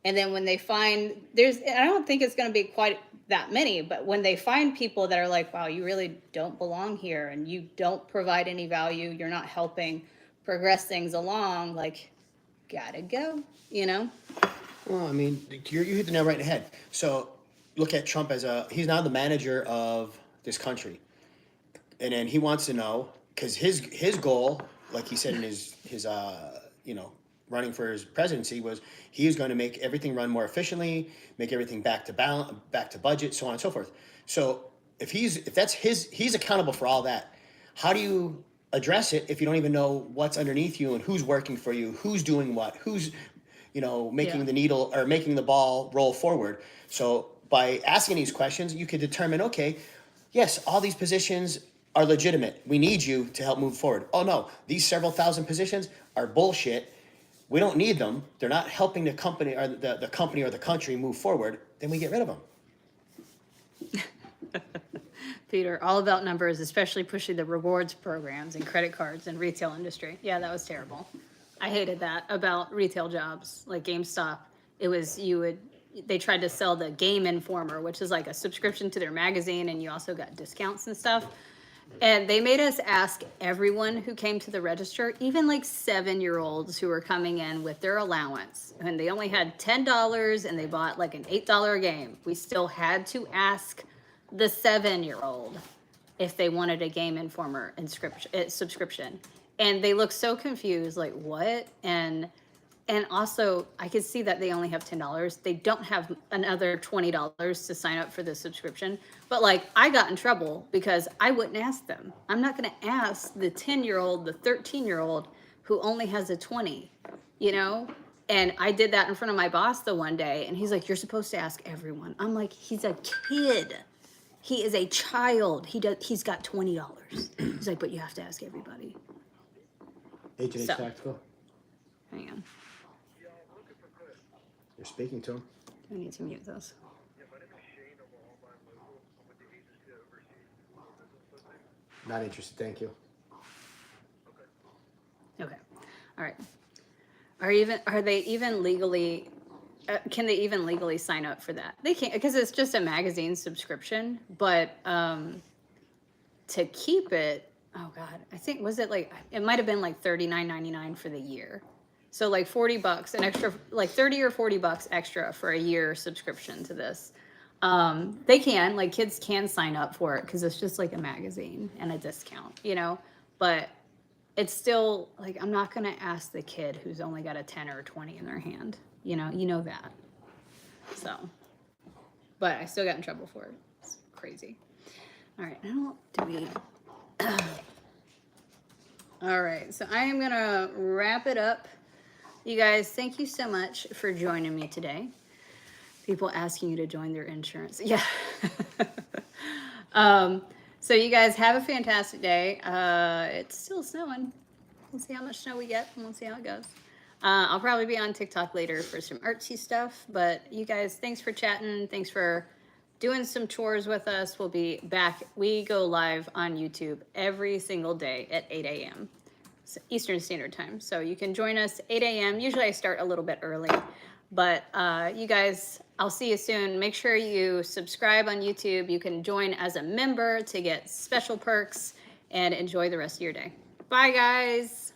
S3: And then when they find I don't think it's going to be quite that many, but when they find people that are like, wow, you really don't belong here and you don't provide any value, you're not helping progress things along, like, gotta go, you know?
S2: Well, I mean, you hit the nail right in the head. So look at Trump he's now the manager of this country. And then he wants to know, because his goal, like he said in his running for his presidency, was he was going to make everything run more efficiently, make everything back to balance, back to budget, so on and so forth. So if he's accountable for all that, how do you address it if you don't even know what's underneath you and who's working for you, who's doing what, who's making the needle or making the ball roll forward? So by asking these questions, you could determine, okay, yes, all these positions are legitimate. We need you to help move forward. Oh no, these several thousand positions are bullshit. We don't need them. They're not helping the company or the company or the country move forward. Then we get rid of them.
S3: Peter, all about numbers, especially pushing the rewards programs and credit cards and retail industry. Yeah, that was terrible. I hated that about retail jobs like GameStop. It was they tried to sell the Game Informer, which is like a subscription to their magazine, and you also got discounts and stuff. And they made us ask everyone who came to the register, even like 7-year-olds who were coming in with their allowance, and they only had $10 and they bought like an $8 game. We still had to ask the 7-year-old if they wanted a Game Informer subscription. And they looked so confused, like, what? And also, I could see that they only have $10. They don't have another $20 to sign up for the subscription. But, like, I got in trouble because I wouldn't ask them. I'm not going to ask the 10-year-old, the 13-year-old who only has a 20, you know? And I did that in front of my boss the one day, and he's like, you're supposed to ask everyone. I'm like, he's a kid. He is a child. He's got $20. He's like, but you have to ask everybody.
S2: H&H
S3: So.
S2: Tactical.
S3: Hang on.
S2: You're speaking to him.
S3: I need to mute those.
S2: Not interested, thank you.
S3: Okay. All right. Are they even legally? Can they even legally sign up for that? They can't, because it's just a magazine subscription. But to keep it, oh God, I think it might have been like $39.99 for the year. So like $40, an extra, like $30 or $40 extra for a year subscription to this. They can, like, kids can sign up for it because it's just like a magazine and a discount, you know. But it's still like, I'm not gonna ask the kid who's only got a 10 or a 20 in their hand, you know that. So, but I still got in trouble for it. It's crazy. All right, now do we? All right, so I am gonna wrap it up. You guys, thank you so much for joining me today. People asking you to join their insurance. Yeah. So you guys have a fantastic day. It's still snowing. We'll see how much snow we get, and we'll see how it goes. I'll probably be on TikTok later for some artsy stuff, but you guys, thanks for chatting. Thanks for doing some chores with us. We'll be back. We go live on YouTube every single day at 8 a.m. Eastern Standard Time. So you can join us 8 a.m. Usually I start a little bit early, but you guys, I'll see you soon. Make sure you subscribe on YouTube. You can join as a member to get special perks and enjoy the rest of your day. Bye, guys.